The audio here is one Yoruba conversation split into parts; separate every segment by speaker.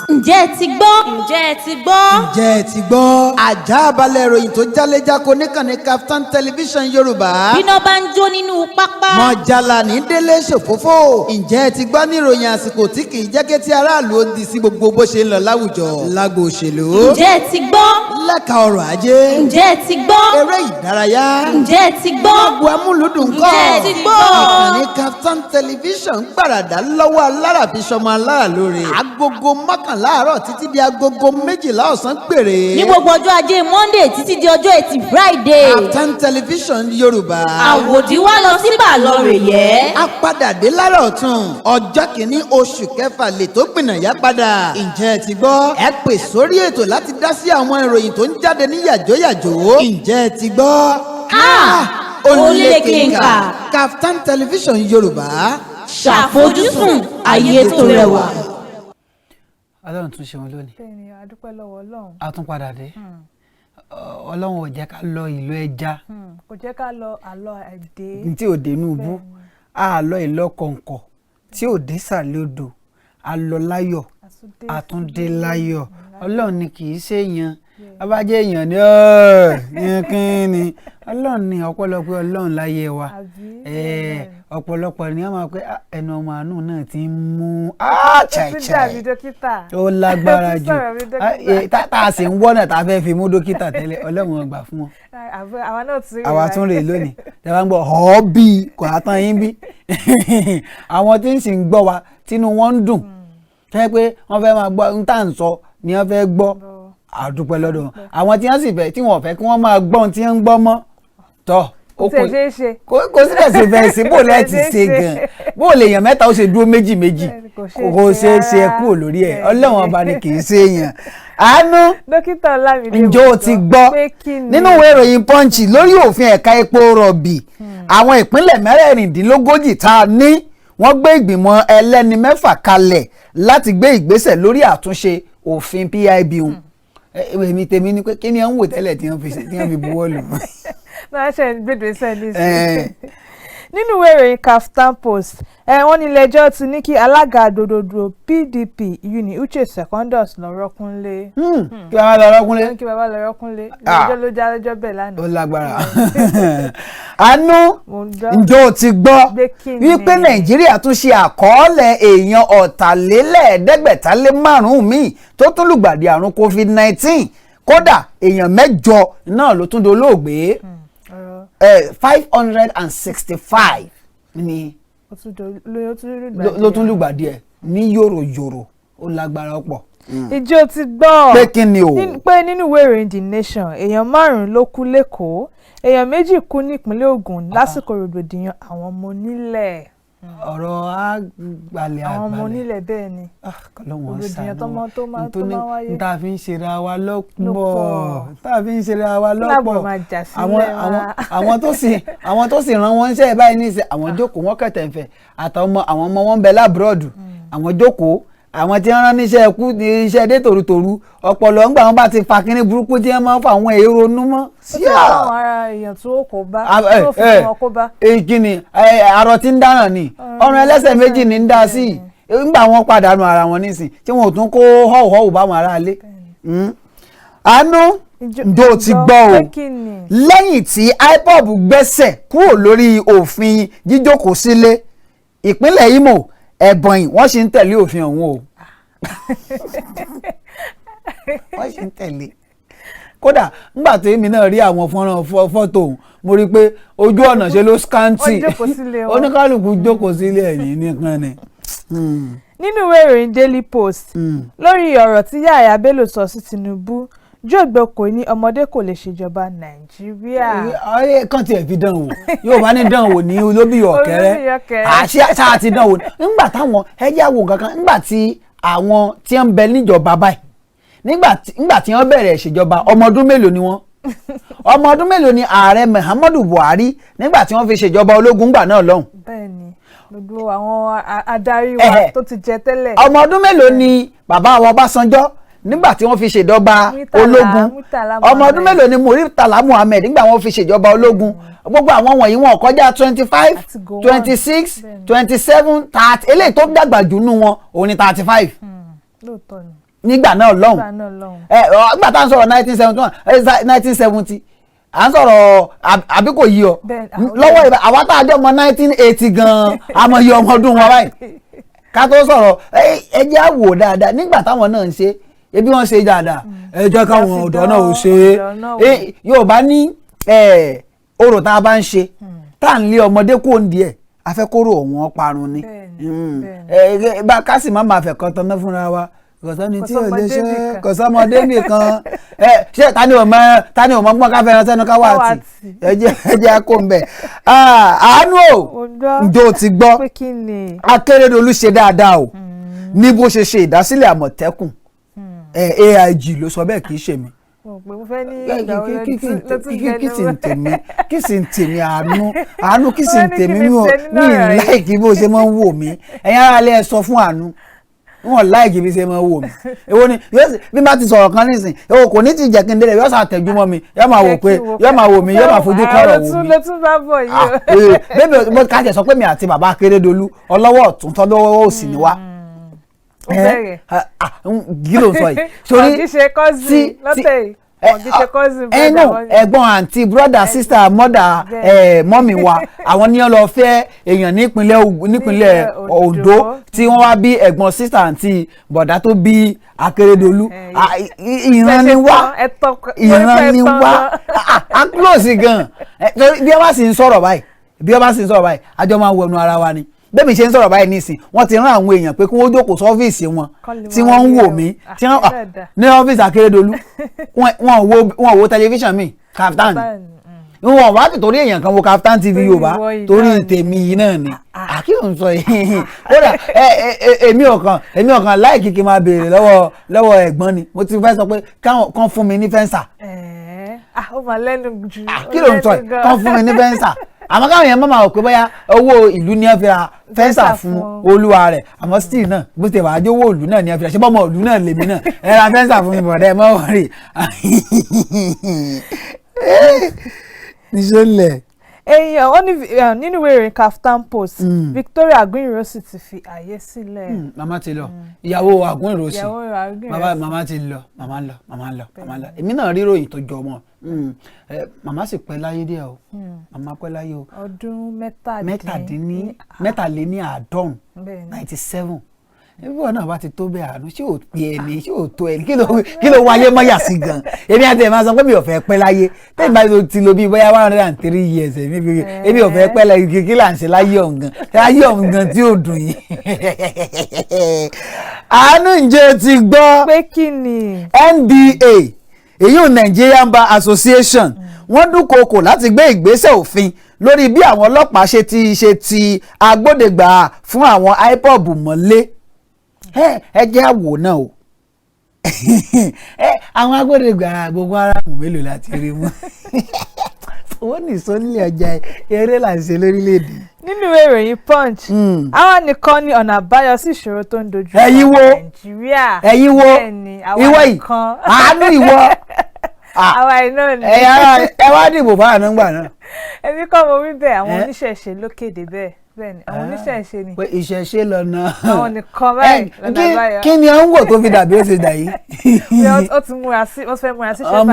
Speaker 1: Ǹjẹ́ ẹ ti gbọ́? Ǹjẹ́ ẹ ti gbọ́?
Speaker 2: Ǹjẹ́ ẹ ti gbọ́? Àjààbálẹ̀ ìròyìn tó jálẹ̀jáko níkànnì Kaftan Television Yorùbá.
Speaker 1: Bíná bá ń jó nínú pápá.
Speaker 2: Mọ̀jàlá ní délé ṣòfófó. Ǹjẹ́ ẹ ti gbọ́ ní ìròyìn àsìkò tí kì í jẹ́ kí ti aráàlú ó di sí gbogbo bó ṣe ń lọ láwùjọ. Lágbo òṣèlú.
Speaker 1: Ǹjẹ́ ẹ ti gbọ́?
Speaker 2: Lẹ́ka ọrọ̀ ajé.
Speaker 1: Ǹjẹ́ ẹ ti gbọ́?
Speaker 2: Eré ìdárayá.
Speaker 1: Ǹjẹ́ ẹ ti gbọ́?
Speaker 2: Gbogbo amúlùdùn kọ́.
Speaker 1: Ǹjẹ́ ẹ ti gbọ́?
Speaker 2: Ìkànnì Kaftan Television gbàràdà lọ́wọ́ alára fi ṣọmọ alára lóore. Agogo mọ́kànlá àárọ̀ títí di agogo 12 ọ̀sán péré.
Speaker 1: Ní gbogbo ọjọ́ ajé Monday títí di ọjọ́ Ẹtì Friday.
Speaker 2: Kaftan Television Yorùbá.
Speaker 1: Àwòdì wá lọ sí Bàlọ́rẹ̀ yẹ.
Speaker 2: A padà dé lára ọ̀tún. Ọjọ́ kìíní oṣù kẹfà lè tó gbìnàyà padà. Ǹjẹ́ ẹ ti gbọ́? Ẹ pè sórí ètò láti dá sí àwọn ìròyìn tó ń jáde ní yàjóyàjó. Ǹjẹ́ ẹ ti gbọ́?
Speaker 1: Olékèǹkà.
Speaker 2: Kaftan Television Yorùbá.
Speaker 1: Ṣàfojúsùn ayé tó rẹwà.
Speaker 3: Ọlọ́run tún ṣe wọn lónìí.
Speaker 4: Bẹ́ẹ̀ni, a dúpẹ́ lọ́wọ́ Ọlọ́run.
Speaker 3: A tún padà dé. Ọlọ́run ò jẹ́ ká lọ ìlú ẹja.
Speaker 4: Kò jẹ́ ká lọ àlọ́ ẹ̀dẹ́.
Speaker 3: Tí ò dé Núbú, a lọ ìlọ kọ̀ǹkọ̀ tí ò dé sàlẹ̀ odò, a lọ láyọ̀, a tún dé láyọ̀. Ọlọ́run ni kì í ṣèyàn. Abájẹ́ èèyàn ni yẹn kí ni. Ọlọ́run ni ọ̀pọ̀lọpọ̀ Ọlọ́run láyé wa. Ọ̀pọ̀lọpọ̀ ni wọ́n máa pẹ́ ẹnu ọmọ àánú náà ti ń mú
Speaker 4: Dàbí dókítà.
Speaker 3: ó lágbára jù tá a sì ń wọ́nà tá a fẹ́ fi mú dókítà tẹ́lẹ̀ Ọlọ́run ọgbà fún wọn.
Speaker 4: Àwa náà tún rí
Speaker 3: àwa tún rè lónìí tẹ́ bá ń gbọ́ ọ̀ bí kò á tán yín bí àwọn tí ń sì ń gbọ́ wa tínú wọn ń dùn tẹ́ pé wọ́n fẹ́ máa gbọ́ ń tà ń sọ ni wọ́n fẹ́ gbọ́ àdúpẹ́ lọ́dọ̀ wọn àwọn tí wọ́n sì fẹ́ tí wọ́n fẹ́ kí wọ́n máa gbọ́ ohun tí wọ́n ń gbọ́ mọ́ tọ́ kò síbẹ̀ sí bẹ́ẹ̀ sí bó lẹ́ẹ̀ ti ṣe gan bó lè yàn mẹ́ta ó ṣe dúró méjì kò ṣeé ṣe kúrò lórí ẹ̀ Ọlọ́run ọba ni kì í ṣe èèyàn. Àánú
Speaker 4: Dókítà Olamide
Speaker 3: ǹjẹ́ o ti gbọ́ nínú ìwé ìròyìn Punch lórí òfin ẹ̀ka epo rọ̀bì àwọn ìpínlẹ̀ 36 tá a ní wọ́n gbé ìgbìmọ̀ ẹlẹ́ni 6 kalẹ̀ láti gbé ìgbésẹ̀ lórí àtúnṣe òfin PIB wọn. Èmi tèmi ni pé kí ni à ń wò tẹ́lẹ̀ tí wọ́n fi buwọ́ lù.
Speaker 4: Náà ṣe ń gbèdè sẹ́ni sí. Nínú ìwé ìròyìn Kaftan Post wọ́n ní ilé-ẹjọ́ ti ní kí alága àdòdòdò PDP Uni Uche Secondus lọ rọ́kúnlé.
Speaker 3: Kí bàbá lọ rọ́kúnlé.
Speaker 4: Kí bàbá lọ rọ́kúnlé. Ilé-ẹjọ́ ló já lọ́jọ́ bẹ́ẹ̀ lánàá.
Speaker 3: Ó lágbára. Àánú ǹjẹ́ o ti gbọ́ wípé Nàìjíríà tún ṣe àkọọ́lẹ̀ èèyàn 575 míì tó tún lùgbàdì àrùn COVID-19 kódà èèyàn 8 náà ló tún dolóògbé. 565 ni ló tún lùgbàdì ẹ̀ ní yòròyòrò ó lágbára ọ̀pọ̀.
Speaker 4: Ìjọ ti gbọ́
Speaker 3: pé kí ni o.
Speaker 4: pé nínú ìwé ìròyìn The Nation èèyàn 5 ló kú lẹ́kọ̀ọ́ èèyàn 2 kú nípínlẹ̀ Ògùn lásìkò rògbòdìyàn àwọn ọmọ onílẹ̀.
Speaker 3: ọ̀rọ̀ àgbàlẹ̀
Speaker 4: àwọn ọmọ onílẹ̀ bẹ́ẹ̀ ni rògbòdìyàn tó máa wáyé.
Speaker 3: tá a fi ń ṣera wa lọ́pọ̀ tá a fi ń ṣera wa lọ́pọ̀ àwọn tó sì rán wọn ṣe báyìí ní ìṣe àwọn jókòó wọn kẹ̀tẹ̀ ń fẹ̀ àtàwọn àwọn ọmọ wọn ń bẹ lábúrọ̀dù àwọn jókòó àwọn tí wọ́n rán níṣẹ́ ẹkú ní iṣẹ́ dé tòrútòrú ọpọlọ ńgbà wọn bá ti fa kínní burúkú tí wọ́n máa ń fa àwọn èrò nú mọ́.
Speaker 4: sí àwọn ará èèyàn tó kò bá tó fi wọn kó bá.
Speaker 3: kíni àrò tí ń dáràn ni ọrùn ẹlẹ́sẹ̀ méjì ní ń dá sí i ńgbà wọn pàdánù ara wọn nísìn tí wọn ò tún kó họ́wùhọ́wù báwọn ará ilé. Àánú ǹjẹ́ o ti gbọ́ o lẹ́yìn tí IPOB gbẹ́sẹ̀ kúrò lórí òfin jíjókòó sílé ìpínlẹ̀ Imo Ebonyi wọ́n sì ń tẹ̀lé òfin ọ̀hún o wọ́n sì ń tẹ̀lé kódà nígbà tí èmi náà rí àwọn fọ́nrán fọ́tò òun mo rí i pé ojú ọ̀nà ṣe ló skáǹtì oníkálùkù jókòó sílé ẹ̀yìn nìkan ni.
Speaker 4: Nínú ìwé ìròyìn Daily Post lórí ọ̀rọ̀ tí Yahaya Bello sọ sí Tinubu jọ̀gbọ́n kò ní ọmọdé kò lè ṣèjọba Nàìjíríà.
Speaker 3: ayé kan tiẹ̀ fi dán wò yóò bá ní dán wò ní olóbì ọ̀kẹ́rẹ́ àṣà ti dán wò nígbà táwọn ẹjẹ́ àwọn kankan nígbà tí àwọn tí wọ́n ń bẹ níjọba báyìí nígbà tí wọ́n bẹ̀rẹ̀ ìṣèjọba ọmọ ọdún mélòó ni wọ́n ọmọ ọdún mélòó ni ààrẹ Muhammadu Buhari nígbà tí wọ́n fi ṣèjọba ológun gbà náà lọ́hùn.
Speaker 4: bẹ́ẹ̀ni gbogbo àwọn adarí wa tó ti jẹ tẹ́lẹ̀.
Speaker 3: ọmọ ọdún mélòó ni bàbá wa Ọbásanjọ́ nígbà tí wọ́n fi ṣèjọba ológun ọmọ ọdún mélòó ni Murtala Muhammed nígbà wọ́n fi ṣèjọba ológun gbogbo àwọn wọ̀nyí wọn kọjá 25 26 27 30 eléyìí tó dàgbà jù nù wọn òun ni 35.
Speaker 4: lóòótọ́ ni.
Speaker 3: nígbà náà lọ́hùn nígbà tá à ń sọ̀rọ̀ 1970 à ń sọ̀rọ̀ àbí kò yí ọ lọ́wọ́ ìbá àwa tá a jọ ọmọ 1980 gan-an àmọ́ iye ọmọ ọdún wọn báyìí ká tó sọ̀rọ̀ ẹ jẹ́ á wò dáadáa nígbà táwọn náà ń ṣe ebi wọ́n ṣe dáadáa ẹ jẹ́ káwọn ọ̀dọ́ náà ò ṣe é Yorùbá ní orò tá a bá ń ṣe tá à ń lé ọmọdé kó ń díẹ̀ afẹ́kóró ọ̀wọ́n parun ni bá ká sì má máa fẹ́ kan tanná fúnra wa kọ̀sọ́ni tí ò lè ṣe kọ̀sọ́mọdé nìkan ṣé tani ò mọ gbọ́n ká fẹ́ràn sẹ́nu ká wà tì ẹ jẹ́ kó ń bẹ̀. Àánú o ǹjọ́ ti gbọ́ Akérédolú ṣe dáadáa o ní bó ṣe ṣe ìdásílẹ̀ Àmọ̀tẹ́kùn AIG ló sọ bẹ́ẹ̀ kì í ṣe mi. kí sì ń tèmi Àánú kí sì ń tèmi mi láìkí bó ṣe máa ń wò mí ẹ̀yin aráalé ẹ sọ fún Àánú wọn láìkí bí ṣe máa wò mí èwo ni bí bá ti sọ̀rọ̀ kan nísìn èwo kò ní ti jẹ́ kí n délẹ̀ yóò ṣàtẹ̀jú mọ́ mi yóò máa wò pé yóò máa wò mí yóò máa fojú kọ́rọ̀ wò mí.
Speaker 4: ló tún bá bọ̀ yìí o.
Speaker 3: bébè mo ká jẹ sọ pé mi àti bàbá Akérédolú ọlọ́wọ́ ọ̀tún tọ́lọ́wọ́ òsì ni wá. kí ló ń sọ yìí.
Speaker 4: ọ̀gí ṣe kọ́sì lọ́tẹ̀ yìí.
Speaker 3: ẹnu ẹ̀gbọ́n àǹtí brother sister mother mọ́mì wa àwọn ní wọ́n lọ fẹ́ èèyàn nípínlẹ̀ Ondo tí wọ́n wá bí ẹ̀gbọ́n sister àǹtí bọ̀dá tó bí Akérédolú ìran ni wá a close gan bí wọ́n bá sì ń sọ̀rọ̀ báyìí àjọ máa wọnú ara wa ni bẹ́ẹ̀mi ṣe ń sọ̀rọ̀ báyìí nísìn wọ́n ti rán àwọn èèyàn pé kí wọ́n jókòó sọ́fíìsì wọn tí wọ́n ń wò mí ní ọ́fíìsì Akérédolú wọn wo tẹlifíṣàn mi Kaftan wọn wá torí èèyàn kan wo Kaftan TV Yorùbá torí tèmi yìí náà ni àkíyò ń sọ yìí kódà èmi ọ̀kan láìkí kí n máa béèrè lọ́wọ́ ẹ̀gbọ́n ni mo ti fẹ́ sọ pé kán fún mi ní fẹ́ǹsà
Speaker 4: ó máa lẹ́nu jù
Speaker 3: kí ló ń sọ yìí kán fún mi ní fẹ́ǹsà àmọ́ káwọn èèyàn máa wò pé bóyá owó ìlú ni wọ́n fi ra fẹ́ǹsà fún olúwa rẹ̀ àmọ́ still náà bó ṣe wàá jẹ́ owó ìlú náà ni wọ́n fi ra ṣé bọ́mọ ìlú náà lèmi náà ẹ ra fẹ́ǹsà fún mi bọ̀dẹ́ ẹ mọ́ wọ̀rì. níṣẹ́lẹ̀.
Speaker 4: èèyàn ó ní nínú ìwé ìròyìn Kaftan Post Victoria Aguiyi-Ironsi ti fi àyè sílẹ̀.
Speaker 3: màmá ti lọ ìyàwó Aguiyi-Ironsi màmá ti lọ màmá lọ èmi náà rí ìròyìn tó jọ mọ́ màmá sì pẹ́ láyé díẹ̀ o màmá pẹ́ láyé o
Speaker 4: ọdún
Speaker 3: mẹ́tàléníàádọ́rùn 97 ibi wọn náà bá ti tó bẹ́ẹ̀ Àánú ṣé ò pé ẹni ṣé ò tó ẹni kí ló wáyé mọ́yà sí gan èmi àti ẹ̀ máa sọ pé mi ò fẹ́ pẹ́ láyé tẹ́yìn bá ti lo bí bóyá 103 years èmi ò fẹ́ pẹ́ láyé kí là ń ṣe láyé ọ̀hún gan tí ò dùn yìí. Àánú ǹjẹ́ ti gbọ́
Speaker 4: pé kí ni
Speaker 3: NBA èyí Nigerian Bar Association wọ́n dúnkòokò láti gbé ìgbésẹ̀ òfin lórí bí àwọn ọlọ́pàá ṣe ti agbódegbà fún àwọn IPOB mọ́lé ẹ jẹ́ àwò náà o àwọn agbódegbà gbogbo aráàlú mélòó láti rí mú wọ́n ní sọ́nílẹ̀ ọjà eré là ń ṣe lórílẹ̀‐èdè.
Speaker 4: nínú ìròyìn Punch àwọn nìkan ni ọ̀nà àbáyọ sí ìṣòro tó ń dojú kọ Nàìjíríà
Speaker 3: ẹ̀yin wo ìwọ yìí Àánú ìwọ
Speaker 4: àwa iná ni
Speaker 3: ẹ wá dìbò fún Àánú gbà náà.
Speaker 4: èmi kọ́ mo wí bẹ́ẹ̀ àwọn oníṣẹ̀ṣe ló kéde bẹ́ẹ̀ ni àwọn oníṣẹ̀ṣe ni.
Speaker 3: pé ìṣẹ̀ṣe lọ́nà.
Speaker 4: àwọn nìkan báyìí lọ́nà àbáyọ.
Speaker 3: kí ni ó ń wò tó fi dàbí ó ṣe dà yìí.
Speaker 4: ó ti múra sí ó fẹ́ múra sí ṣẹ́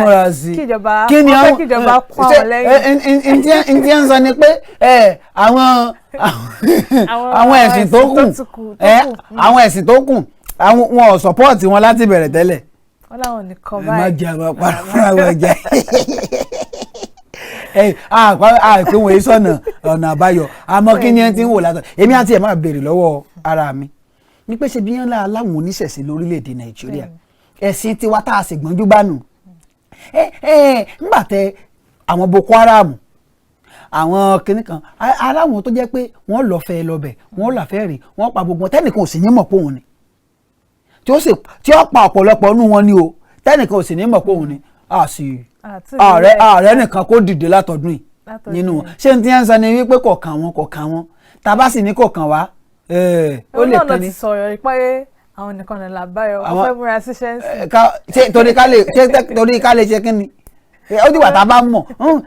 Speaker 4: báyìí kíjọba kún àwọn lẹ́yìn.
Speaker 3: ntí ń sọ ni pé àwọn ẹ̀sìn tó kù wọn ò sọ́pọ́ọ̀tì wọn láti bẹ̀rẹ̀ tẹ́lẹ̀.
Speaker 4: wọ́n láwọn nìkan báyìí.
Speaker 3: ẹ má jẹ́ àwọn apá fúnra wọn jẹ́ àpé wọn èso ọ̀nà àbáyọ àmọ́ kí ni ẹ ti ń wò látọ̀ èmi àti ẹ̀ máa béèrè lọ́wọ́ ara mi ní pé ṣe bí yẹn láwọn oníṣẹ̀ṣe lórílẹ̀‐èdè Nàìjíríà ẹ̀sìn tiwa tá a sì gbọ́njú bá nù nígbà tẹ àwọn Boko Haram àwọn kinní kan aláwọn tó jẹ́ pé wọ́n lọ fẹ́ lọ́bẹ̀ wọ́n là fẹ́ rè wọ́n pa gbogbo tẹ́nìkan ò sì ní mọ̀ pé òun ni tí ó pa ọ̀pọ̀lọpọ̀ nú wọn ni o tẹ́nìkan ò sì ní mọ̀ pé òun ni ààrẹ nìkan kó dìde látọdún yìí nínú wọn ṣé n ti ń sọ ni wípé kọ̀ọ̀kan wọn tá a bá sì ní kọ̀ọ̀kan wá ó lè tán ni.
Speaker 4: ọlọ́run ti sọ̀rọ̀ ìpáyé àwọn nìkan ní làbáyọ ó fẹ́ múra síṣẹ́ ń
Speaker 3: sìn. torí ká lè ṣe kí ni ó dìgbà tá a bá mọ̀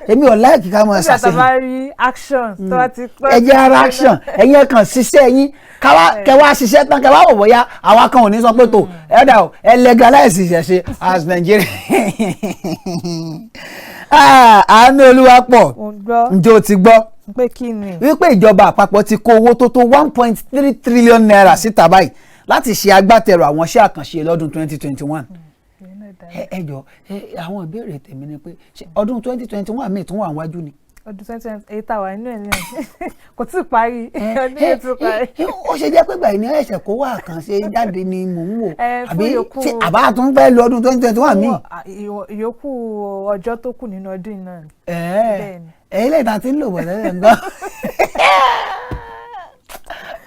Speaker 3: èmi ò láìkí ká mọ̀ ṣàṣeyàn.
Speaker 4: nígbà tá a bá rí action tó bá ti pẹ́.
Speaker 3: ẹ jẹ́ ara action ẹ̀yin kan ṣiṣẹ́ yín kẹwàá ṣiṣẹ́ tán kẹwàá wò bóyá àwa kan ò ní sọ pé tó ẹ legalize ìṣẹ̀ṣe as Nigeria. Àánúolúwapọ̀ ǹjẹ́ o ti gbọ́
Speaker 4: pé kí ni
Speaker 3: wípé ìjọba àpapọ̀ ti kó owó tó tó 1.3 trillion naira síta báyìí láti ṣe agbátẹrù àwọn iṣẹ́ àkànṣe lọ́dún 2021. ẹ jọ àwọn ìbéèrè tèmi ni pé ọdún 2021 míì tún wà níwájú ni.
Speaker 4: ọdún 2020 tàwa inú ẹ̀ ní kò tí ì parí ọdún yẹn ti parí.
Speaker 3: ó ṣe jẹ́ pé gbà ní ẹ̀ṣẹ̀ kó wà àkànṣe jáde ni mò ń wò àbí àbá tún fẹ́ lo ọdún 2021 míì.
Speaker 4: ìyókù ọjọ́ tó kù nínú ọdún náà.
Speaker 3: ẹ̀yin lẹ́yìn tá a ti ń lò bọ̀ lẹ́yìn gan.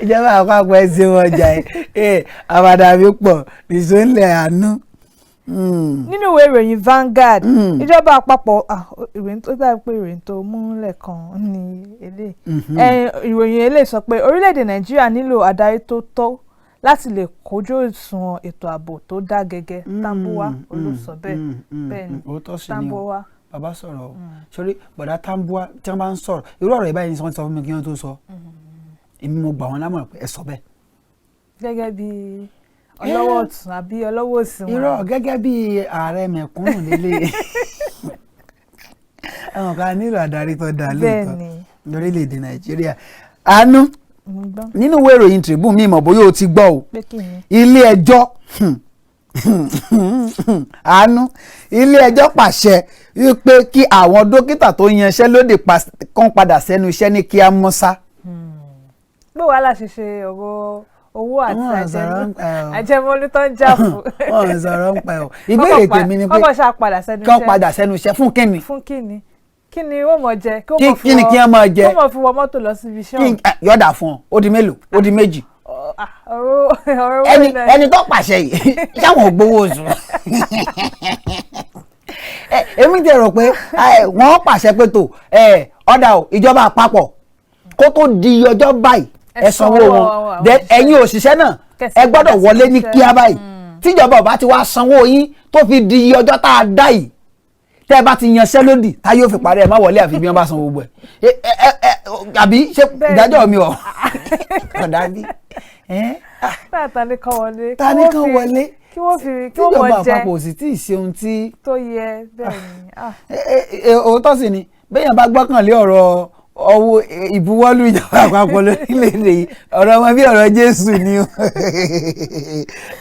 Speaker 3: ìjọba àpapọ̀ ẹ̀ ṣe wọ́n jà ẹ̀ àbàdà mi pọ̀ nìṣó ńlẹ̀ àánú.
Speaker 4: Nínú ìwé ìròyìn Vanguard ìjọba àpapọ̀ ìròyìn tó dàbí pé ìròyìn tó múlẹ̀ kan ní eléyìí ìròyìn eléyìí sọ pé orílẹ̀-èdè Nàìjíríà nílò adarí tó tọ́ láti lè kojú òṣùwọ̀n ètò ààbò tó dá gẹ́gẹ́. Tambuwa olùsọ bẹ́ẹ̀ ni Tambuwa.
Speaker 3: Bàbá sọ̀rọ̀ o sórí bọ̀dá Tambuwa tí wọ́n bá ń sọ̀rọ̀ irú ọ̀rọ̀ ìbáyìí ni wọ́n ti sọ fún mi kí wọ́n tó sọ èmi mo gbà wọ́n lámọ̀ràn pé ẹ sọ bẹ́ẹ̀.
Speaker 4: Gẹ́gẹ́ bí ọlọ́wọ́ ọ̀tún àbí ọlọ́wọ́ òsì wọn.
Speaker 3: irọ́ gẹ́gẹ́ bí ààrẹ mẹ̀kúnnù lélẹ̀ àwọn kan nílò adarí tó dáa lóòótọ́ lórílẹ̀‐èdè Nàìjíríà. Àánú nínú ìwé ìròyìn Tribune mi mọ̀ bóyá o ti gbọ́ o ilé ẹjọ́ Àánú ilé ẹjọ́ pàṣẹ wípé kí àwọn dókítà tó yanṣẹ́lódì kan padà sẹ́nu iṣẹ́ ní kíá mọ́sá.
Speaker 4: bó wàhálà ṣe ṣe ọ̀rọ̀ owó àti àjẹmọ́lú tó ń jà fún.
Speaker 3: wọ́n sọ̀rọ̀ ń pa ẹ̀ o. ìbéèrè tèmi ni pé kọ́ padà sẹ́nu iṣẹ́ fún kíni.
Speaker 4: fún kíni kíni ó mọ̀ jẹ
Speaker 3: kí ni kí wọ́n mọ̀ jẹ
Speaker 4: kó mọ̀ fi wọ mọ́tò lọ síbi iṣẹ́.
Speaker 3: yọ̀dà fún ọ ó di mélòó ó di méjì. ẹni tó pàṣẹ yìí sáwọn ò gbowó oṣù. èmi ti rò pé wọ́n pàṣẹ pé tó ọ̀dà ìjọba àpapọ̀ kó tó di ọjọ́ báyìí ẹ sanwó wọn ẹ̀yin òṣìṣẹ́ náà ẹ gbọ́dọ̀ wọlé ní kíá báyìí tíjọba ọba ti wá sanwó yín tó fi di ọjọ́ tá a dá yìí tẹ́ ẹ bá ti yanṣẹ́ lódì tá yóò fi parí ẹ má wọlé àfi bí wọ́n bá san gbogbo ẹ̀ àbí ṣé ìdájọ́ mi ọ̀ ọ̀dà bí.
Speaker 4: ta ni kan wọlé
Speaker 3: ta ni kan wọlé
Speaker 4: kí wọ́n fi kí wọ́n
Speaker 3: tíjọba
Speaker 4: mọ̀ jẹ
Speaker 3: àpapọ̀ sì tí ì ṣe ohun tí.
Speaker 4: tó yẹ bẹ́ẹ̀ ni.
Speaker 3: òótọ́ sì ni bẹ́ẹ̀ bá gbọ́kànlé ọ̀rọ̀ ọwọ́ ìbuwọ́lù ìjọba àpapọ̀ lórílẹ̀‐èdè yìí ọ̀rọ̀ wọn bí ọ̀rọ̀ Jésù ni o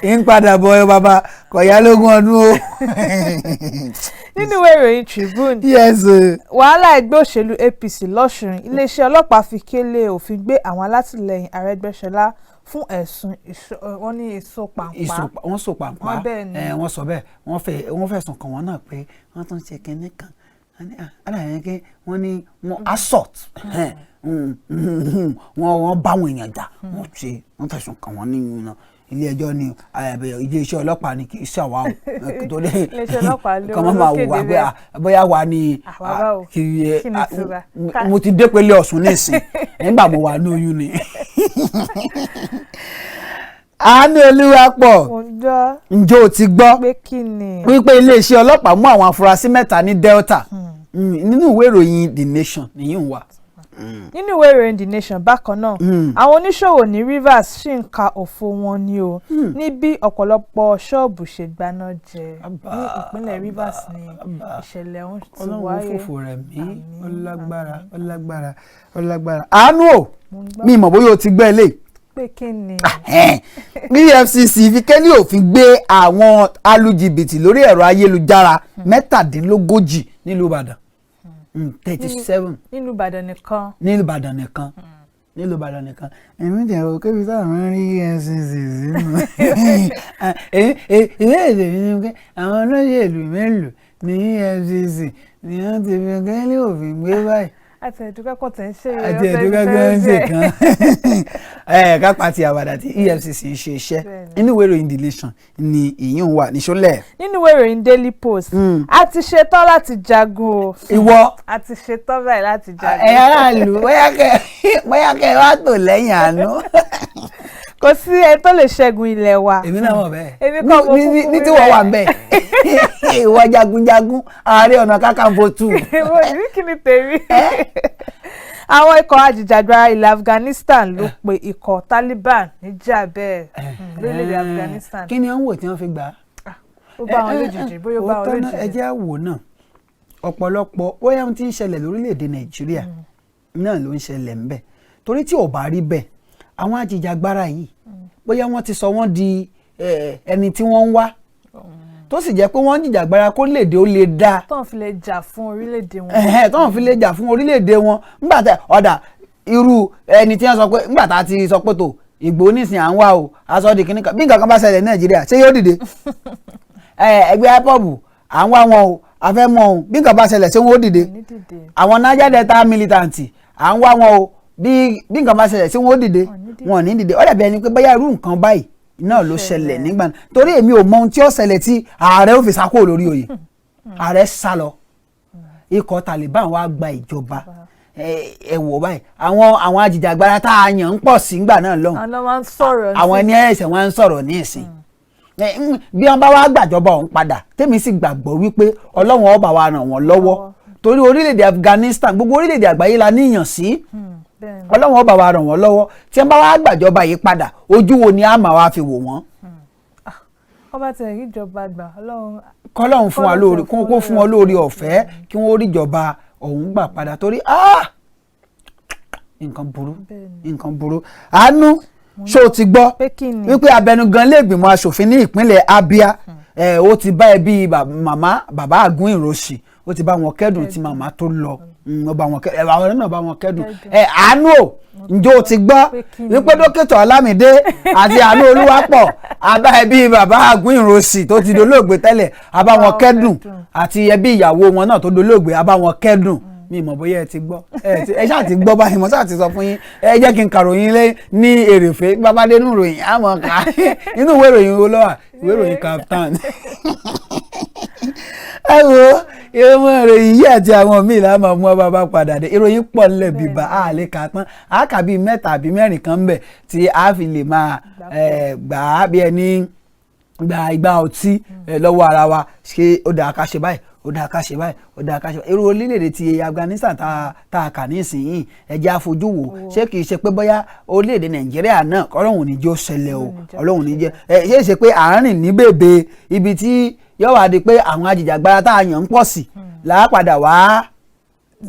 Speaker 3: ń padà bọ̀ bàbá kọ̀yà lógún ọdún o.
Speaker 4: nínú ìwé ìròyìn Tribune wàhálà ẹgbẹ́ òṣèlú APC lọ́sùn iléeṣẹ́ ọlọ́pàá fi kélé òfin gbé àwọn alátìlẹyìn Arẹ́gbẹ́ṣọlá fún ẹ̀sùn wọ́n ní èso pàǹpá.
Speaker 3: wọ́n so pàǹpá wọ́n sọ bẹ́ẹ̀ wọ́n fẹ̀sùn kàn wọ́n náà pé wọ́n tún ṣe kinní kan aláyẹ̀kẹ́ wọ́n ní wọ́n assault wọ́n bá wọn èèyàn jà wọ́n fẹ̀sùn kàn wọ́n nínú iná ilé ẹjọ́ ni iléeṣẹ́ ọlọ́pàá ni kì í ṣàwá o tó lè kàn máa wù wá pé bóyá wà ní mo ti dé pélé Ọ̀ṣun nísìn nígbà mo wà lóyún ni. Àánúolúwapọ̀ ǹjẹ́ o ti gbọ́ wípé iléeṣẹ́ ọlọ́pàá mú àwọn afurasí 3 ní Delta nínú ìwé ìròyìn The Nation nìyí ń wà.
Speaker 4: nínú ìwé ìròyìn The Nation bákan náà àwọn oníṣòwò ní Rivers ṣì ń ka òfò wọn ni o ní bí ọ̀pọ̀lọpọ̀ ṣọ́ọ̀bù ṣe gbaná jẹ ní ìpínlẹ̀ Rivers ni ìṣẹ̀lẹ̀ ọ̀hún ti wáyé.
Speaker 3: Ọlọ́run fòfò rẹ̀ mí ó lágbára. Àánú o mi mọ̀ bóyá o ti gbọ́ eléyìí
Speaker 4: pé kí ni.
Speaker 3: EFCC fi kélé òfin gbé àwọn alùjìbìtì lórí ẹ̀rọ ayélujára 17 nílùú Ìbàdàn 37
Speaker 4: nílùú Ìbàdàn nìkan.
Speaker 3: nílùú Ìbàdàn nìkan èmi jẹ́ o kébi táwọn rí EFCC sínú ìbéèrè mi ni pé àwọn olóṣèlú mélòó ní EFCC ni wọ́n ti fi kélé òfin gbé báyìí.
Speaker 4: àti ẹ̀dùnkẹ́ kò tẹ̀ ń ṣe
Speaker 3: kan kápá ti àwàdà tí EFCC ń ṣe iṣẹ́ nínú ìwé ìròyìn The Nation ni ìyún wà níṣólẹ̀.
Speaker 4: nínú ìwé ìròyìn Daily Post a ti ṣetán láti jagun o.
Speaker 3: ìwọ
Speaker 4: a ti ṣetán báyìí láti jagun.
Speaker 3: ẹ̀yà aráàlú bóyá kẹ́ wá tò lẹ́yìn àánú.
Speaker 4: kò sí ẹni tó lè ṣẹ́gun ilẹ̀ wa.
Speaker 3: èmi náà mọ̀ bẹ́ẹ̀
Speaker 4: èmi kọ́ mo kúkú rí
Speaker 3: ní tí wọ́n wà bẹ́ẹ̀ ìwọ jagunjagun Ààrẹ Ọ̀nà Kakanfò 2.
Speaker 4: èmi kí ni tèmi. àwọn ikọ̀ ajìjàgbara ilẹ̀ Afghanistan ló pe ikọ̀ Taliban níjà bẹ́ẹ̀ lórílẹ̀‐èdè Afghanistan.
Speaker 3: kí ni wọ́n wò tí wọ́n fi gbà á.
Speaker 4: ó bá wọn lójijì bóyá ó bá wọn lójijì.
Speaker 3: ẹ jẹ́ àwò náà ọ̀pọ̀lọpọ̀ bóyá ohun tí ń ṣẹlẹ̀ lórílẹ̀‐èdè Nàìjíríà náà ló ń ṣẹlẹ̀ ńbẹ̀ torí tí ò bá rí bẹ́ẹ̀ àwọn ajìjàgbara yìí bóyá wọ́n ti sọ wọ́n di ẹni tí wọ́n ń wá tó sì jẹ́ pé wọ́n ń jìjàgbara kó léde ó lè dáa.
Speaker 4: tọ́n fi lè jà fún orílẹ̀-èdè wọn.
Speaker 3: tọ́n fi lè jà fún orílẹ̀-èdè wọn nígbà tá ọ̀dà irú ẹni tí wọ́n sọ pé nígbà tá a ti sọ pé tó Ìgbò nísìnyí à ń wá o aṣọ di kìnnìkan bí nǹkan kan bá ṣẹlẹ̀ ní Nàìjíríà ṣé yóò dìde ẹgbẹ́ IPOB à ń wá wọn o a fẹ́ mọ ohun bí nǹkan bá ṣẹlẹ̀ ṣé wọ́n ó dìde àwọn Niger Delta militant à ń wá wọn o bí nǹkan bá ṣẹlẹ̀ ṣé wọ́n ó dìde wọn ò ní dìde ó dàbí ẹni pé bóyá irú nǹkan báyìí náà ló ṣẹlẹ̀ nígbà náà torí èmi ò mọ ohun tí ó ṣẹlẹ̀ tí ààrẹ ó fi sá kúrò lórí oyè ààrẹ sá lọ ikọ̀ Taliban wá gba ìjọba ẹ wò báyìí àwọn ajìjàgbara tá a yàn ń pọ̀ sí ńgbà náà lọ́hùn àwọn ẹni ẹ̀sẹ̀ wọn ń sọ̀rọ̀ ní ìsìn bí wọ́n bá wá gbàjọba ọ̀hún padà tèmi sì gbàgbọ́ wípé Ọlọ́run ó bá wa ràn wọ́n lọ́wọ́ torí orílẹ̀-èdè Afghanistan gbogbo orílẹ̀-èdè àgbáyé la níyàn sí Ọlọ́run ó bá wa ràn wọ́n lọ́wọ́ tí wọ́n bá wá gbàjọba yìí padà ojú wo ni a máa wá fi wò wọ́n.
Speaker 4: ọba tẹ̀ rí ìjọba gbà
Speaker 3: kọ́lọ́run fún wa lórí kó fún wọn lórí ọ̀fẹ́ kí wọ́n rí ìjọba ọ̀hún gbà padà torí nǹkan burú àánú ṣó o ti gbọ́ wípé abẹnugan lẹ́gbìmọ̀ aṣòfin ní ìpínlẹ̀ Abia ó ti bá ẹbí bàbá Àgún Ìròsì ó ti bá wọn kẹ́dùn tí màmá tó lọ àwọn náà bá wọn kẹ́dùn àánú o ǹjẹ́ o ti gbọ́ wípé dókítà Ọlámídé àti AANUOLUWAPO abá ẹbí bàbá Àgún Ìròsì tó ti dolóògbé tẹ́lẹ̀ abá wọn kẹ́dùn àti ẹbí ìyàwó wọn náà tó dolóògbé abá wọn kẹ́dùn mi mọ̀ bóyá ẹ ti gbọ́ ẹ ṣáà ti gbọ́ báyìí mo ṣáà ti sọ fún yín ẹ jẹ́ kí n kàròyìn lé ní èrèfé babadé nínú ìròyìn àmọ́ ká nínú ìwé ìròyìn wo ló wà ìwé ìròyìn Kaftan ẹ wo ìwé ìròyìn yìí àti àwọn míì la máa mú ọ bàbá padà dé ìròyìn pọ̀ nílẹ̀ bíbá a lè kà tán a kà bíi mẹ́ta àbí mẹ́rin kan ń bẹ tí a fi lè máa gbà á bí ẹni gba ìgbà ọtí lọ́wọ́ ara wa ṣe ó dáa ká ṣe báyìí ó dáa ká ṣe báyìí ó dáa ká ṣe báyìí irú orílẹ̀-èdè ti Afghanistan tá a kà nísìnyí ẹjẹ́ àfojú wò ṣé kìí ṣe pé bóyá orílẹ̀-èdè Nàìjíríà náà Ọlọ́run ní jẹ́ ó ṣẹlẹ̀ o Ọlọ́run ní jẹ́ ṣé ṣe pé àárín ní bèbè ibi tí yóò wá di pé àwọn ajìjàgbara tá a yàn ń pọ̀ sí làápadà wá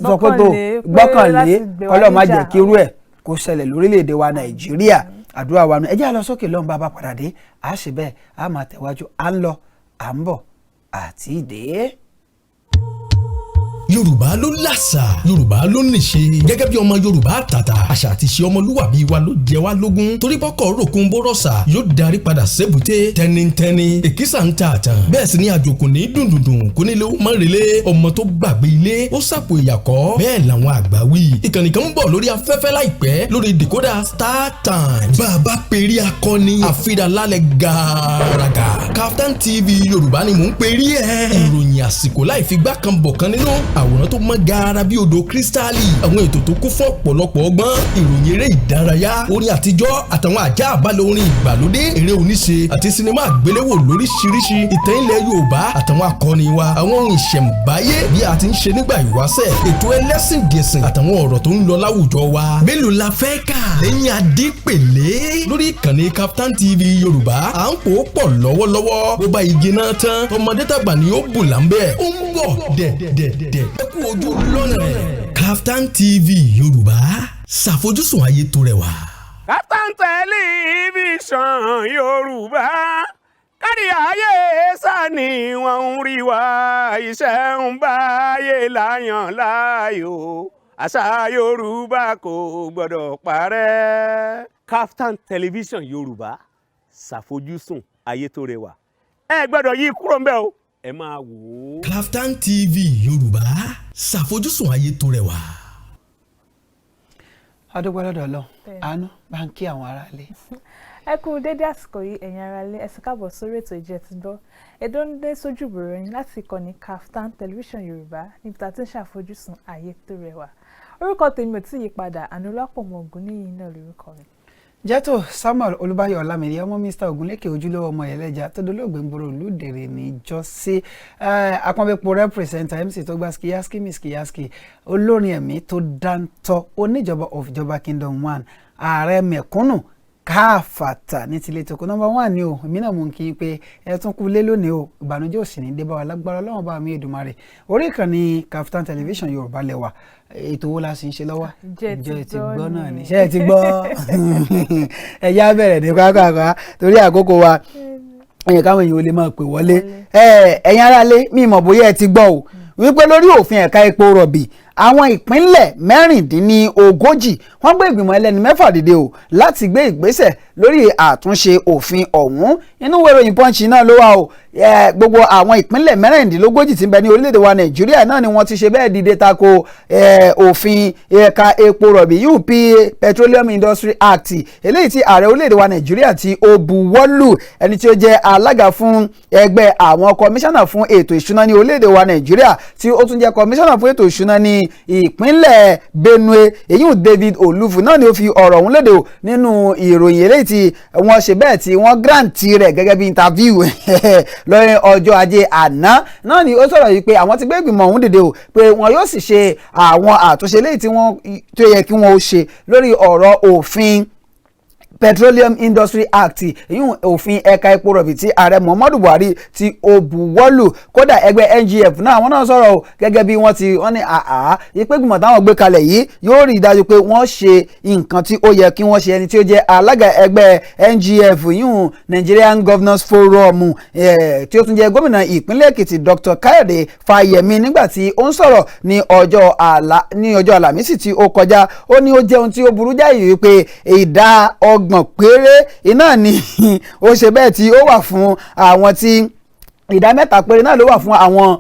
Speaker 3: sọ pé tó gbọ́kànlé Ọlọ́run má jẹ́ kí irú ẹ̀ kó ṣẹlẹ̀ lórílẹ̀-èdè wa Nàìjíríà àdúrà wa nù ẹ jẹ́ á lọ sókè lọ́hùn bá a bá padà dé a ṣe bẹ́ẹ̀ a máa tẹ̀wájú à ń lọ à ń bọ̀ àti ìdè.
Speaker 5: Yorùbá ló làṣà, Yorùbá ló níṣe. Gẹ́gẹ́ bí ọmọ Yorùbá àtàtà, àṣà àti ìṣe ọmọlúwàbí wa ló jẹ wá lógún. Torí bọ́kọ̀ ròkun bórọ̀ṣà yóò darí padà sébùté tẹnitẹni. Èkísà ń ta àtàn. Bẹ́ẹ̀ sì ni àjòkò ní dùndùndùn kò nílé ó mọ̀rẹ́lẹ́. Ọmọ tó gbàgbé ilé ó sàpò ìyàkọ́. Bẹ́ẹ̀ làwọn àgbà wí. Ìkànnì kan ń bọ̀ lórí afẹ́fẹ́ láìpẹ́ lórí decoder Startimes. Bàbá perí akọni àfidàlálẹ̀ gàràgà. Kaftan TV Yorùbá ni mò ń perí ẹ̀. Ìròyìn àsìkò láì fi gbá kan bọ̀ kan nínú. Àwòrán tó mọ́ gaara bí odò kírísítálì, àwọn ètò tó kún fún ọ̀pọ̀lọpọ̀ ọgbọ́n, ìròyìn eré ìdárayá, orin àtijọ́ àtàwọn àjá àbálẹ̀ orin ìgbàlódé, eré oníṣe àti sinimá àgbéléwò lóríṣiríṣi, ìtàn ilẹ̀ Yorùbá àtàwọn akọni wa, àwọn ohun ìṣẹ̀ǹbáyé bí a ti ń ṣe nígbà ìwáṣẹ̀, ètò ẹlẹ́sìn gẹ̀sìn àtàwọn ọ̀rọ̀ tó ń lọ láwùjọ wa. Mélòó la fẹ́ kà lẹ́yìn adépèlé lórí ìkànnì Kaftan TV Yorùbá. À ń pò ó pọ̀ lọ́wọ́lọ́wọ́ bó bá igi náà tán ọmọdé tàgbà ni ó bùn láńbẹ́. Ó ń bọ̀ dẹ̀dẹ̀dẹ̀ ẹ kú ojú lọ́nà ẹ̀. Kaftan TV Yorùbá ṣàfojúsùn ayé tó rẹwà.
Speaker 6: Kaftan Television Yorùbá kárí ayé sani wọn ń rí wa iṣẹ́ ń báyé láyàn láàyò àṣà Yorùbá kò gbọ́dọ̀ parẹ́. Kaftan Television Yorùbá ṣàfojúsùn ayé tó rẹwà ẹ gbọ́dọ̀ yí kúrò ń bẹ̀ o ẹ máa wò ó.
Speaker 5: Kaftan TV Yorùbá ṣàfojúsùn ayé tó rẹwà.
Speaker 3: adúgbòlódò lọ àánú bá ń kí àwọn aráalé.
Speaker 4: ẹ kú dédé àsìkò yìí ẹ̀yin aráalé ẹ sì káàbọ̀ sórí ètò Ǹjẹ́ Ẹ Ti Gbọ́ èdè ń dé sójú ìbòròyìn láti ìkànnì Kaftan Television Yorùbá níbi tá a ti ń ṣàfojúsùn ayé tó rẹwà. orúkọ tèmi ò tí ì yí padà AANUOLUWAPO Ògúnníyì náà lórúkọ mi.
Speaker 3: Jẹ́tò Samuel Olúbáyọ̀ Ọlámídé ọmọ Mr. Ògúnlékè ojúlówó ọmọ ẹlẹ́jà tó dolóògbé ń gbòòrò olùdèrè níjọ́sí akọ́nbẹ́pọ̀ rẹ́pírẹsẹ̀ntà MC tó gba skiyaski miss skiyaski olórin ẹ̀mí tó dáńtọ́ oníjọba of Ìjọba Kingdom 1 ààrẹ mẹ̀kúnnù káfàtà ní tilé toko number 1 ni o èmi náà mú kí n pé ẹ tún kú lé lónìí o ìbànújẹ́ ò sì ní dé bá wa lágbára Ọlọ́run bá mi Èdùmàrè orí ìkànnì Kaftan Television Yorùbá lẹ́wà ètò wo la sì ń ṣe lọ́wọ́ Ǹjẹ́ ti gbọ́ náà ni ṣé ẹ ti gbọ́ ẹ̀yà bẹ̀rẹ̀ ní kákàká torí àkókò wa ẹ̀yìn káwọn èèyàn ò lè máa pè wọlé ẹ̀yin aráalé mi mọ̀ bóyá ẹ ti gbọ́ o wípé lórí òfin ẹ̀ka epo rọ̀bì àwọn ìpínlẹ̀ 36 wọ́n gbé ìgbìmọ̀ ẹlẹ́ni 6 dìde o láti gbé ìgbésẹ̀ lórí àtúnṣe òfin ọ̀hún inú ìwé ìròyìn Punch náà ló wà o gbogbo àwọn ìpínlẹ̀ 36 tí ń bẹ ní orílẹ̀-èdè wa Nàìjíríà náà ni wọ́n ti ṣe bẹ́ẹ̀ dìde tako òfin ẹ̀ka epo rọ̀bì UP Petroleum Industry Act eléyìí tí ààrẹ orílẹ̀-èdè wa Nàìjíríà tí ó buwọ́lù ẹni tí ó jẹ́ alága fún ẹgbẹ́ àwọn kọmíṣánná fún ètò ìṣúná ní orílẹ̀-èdè wa Nàìjíríà tí ó tún jẹ́ kọmíṣánná fún ètò ìṣúná ní ìpínlẹ̀ Benue èyí David Olufu náà ni ó fi ọ̀rọ̀ ọ̀hún léde o nínú ìròyìn eléyìí tí wọ́n ṣe bẹ́ẹ̀ tí wọ́n gírántì rẹ̀ gẹ́gẹ́ bí interview lọ́yìn ọjọ́ ajé àná náà ni ó sọ̀rọ̀ yìí pé àwọn ti gbé ìgbìmọ̀ ọ̀hún dìde o pé wọn yóò sì ṣe àwọn àtúnṣe eléyìí tí wọ́n tó yẹ kí wọ́n ó ṣe lórí ọ̀rọ̀ òfin Petroleum Industry Act ìyún òfin ẹ̀ka epo rọ̀bì tí ààrẹ Muhammadu Buhari tí ó buwọ́lù kódà ẹgbẹ́ NGF náà àwọn náà sọ̀rọ̀ o gẹ́gẹ́ bí wọ́n ní ìpè gbìmọ̀ táwọn gbé kalẹ̀ yìí yóò rí i dájú pé wọ́n ṣe nǹkan tí ó yẹ kí wọ́n ṣe ẹni tí ó jẹ́ alága ẹgbẹ́ NGF ìyún Nigerian Governors Forum tí ó tún jẹ́ gómìnà ìpínlẹ̀ Èkìtì Dr. Káyọ̀dé Fáyẹ̀mí nígbà tí ó ń sọ̀rọ̀ ní ọjọ́ Àlàmísì tí ó kọjá ó ní ó jẹ́ ohun tí ó burú jáì wípé ìdá ọgbọ̀n péré iná ni ó ṣe bẹ́ẹ̀ tí ó wà fún àwọn tí ìdá 3 péré náà ló wà fún àwọn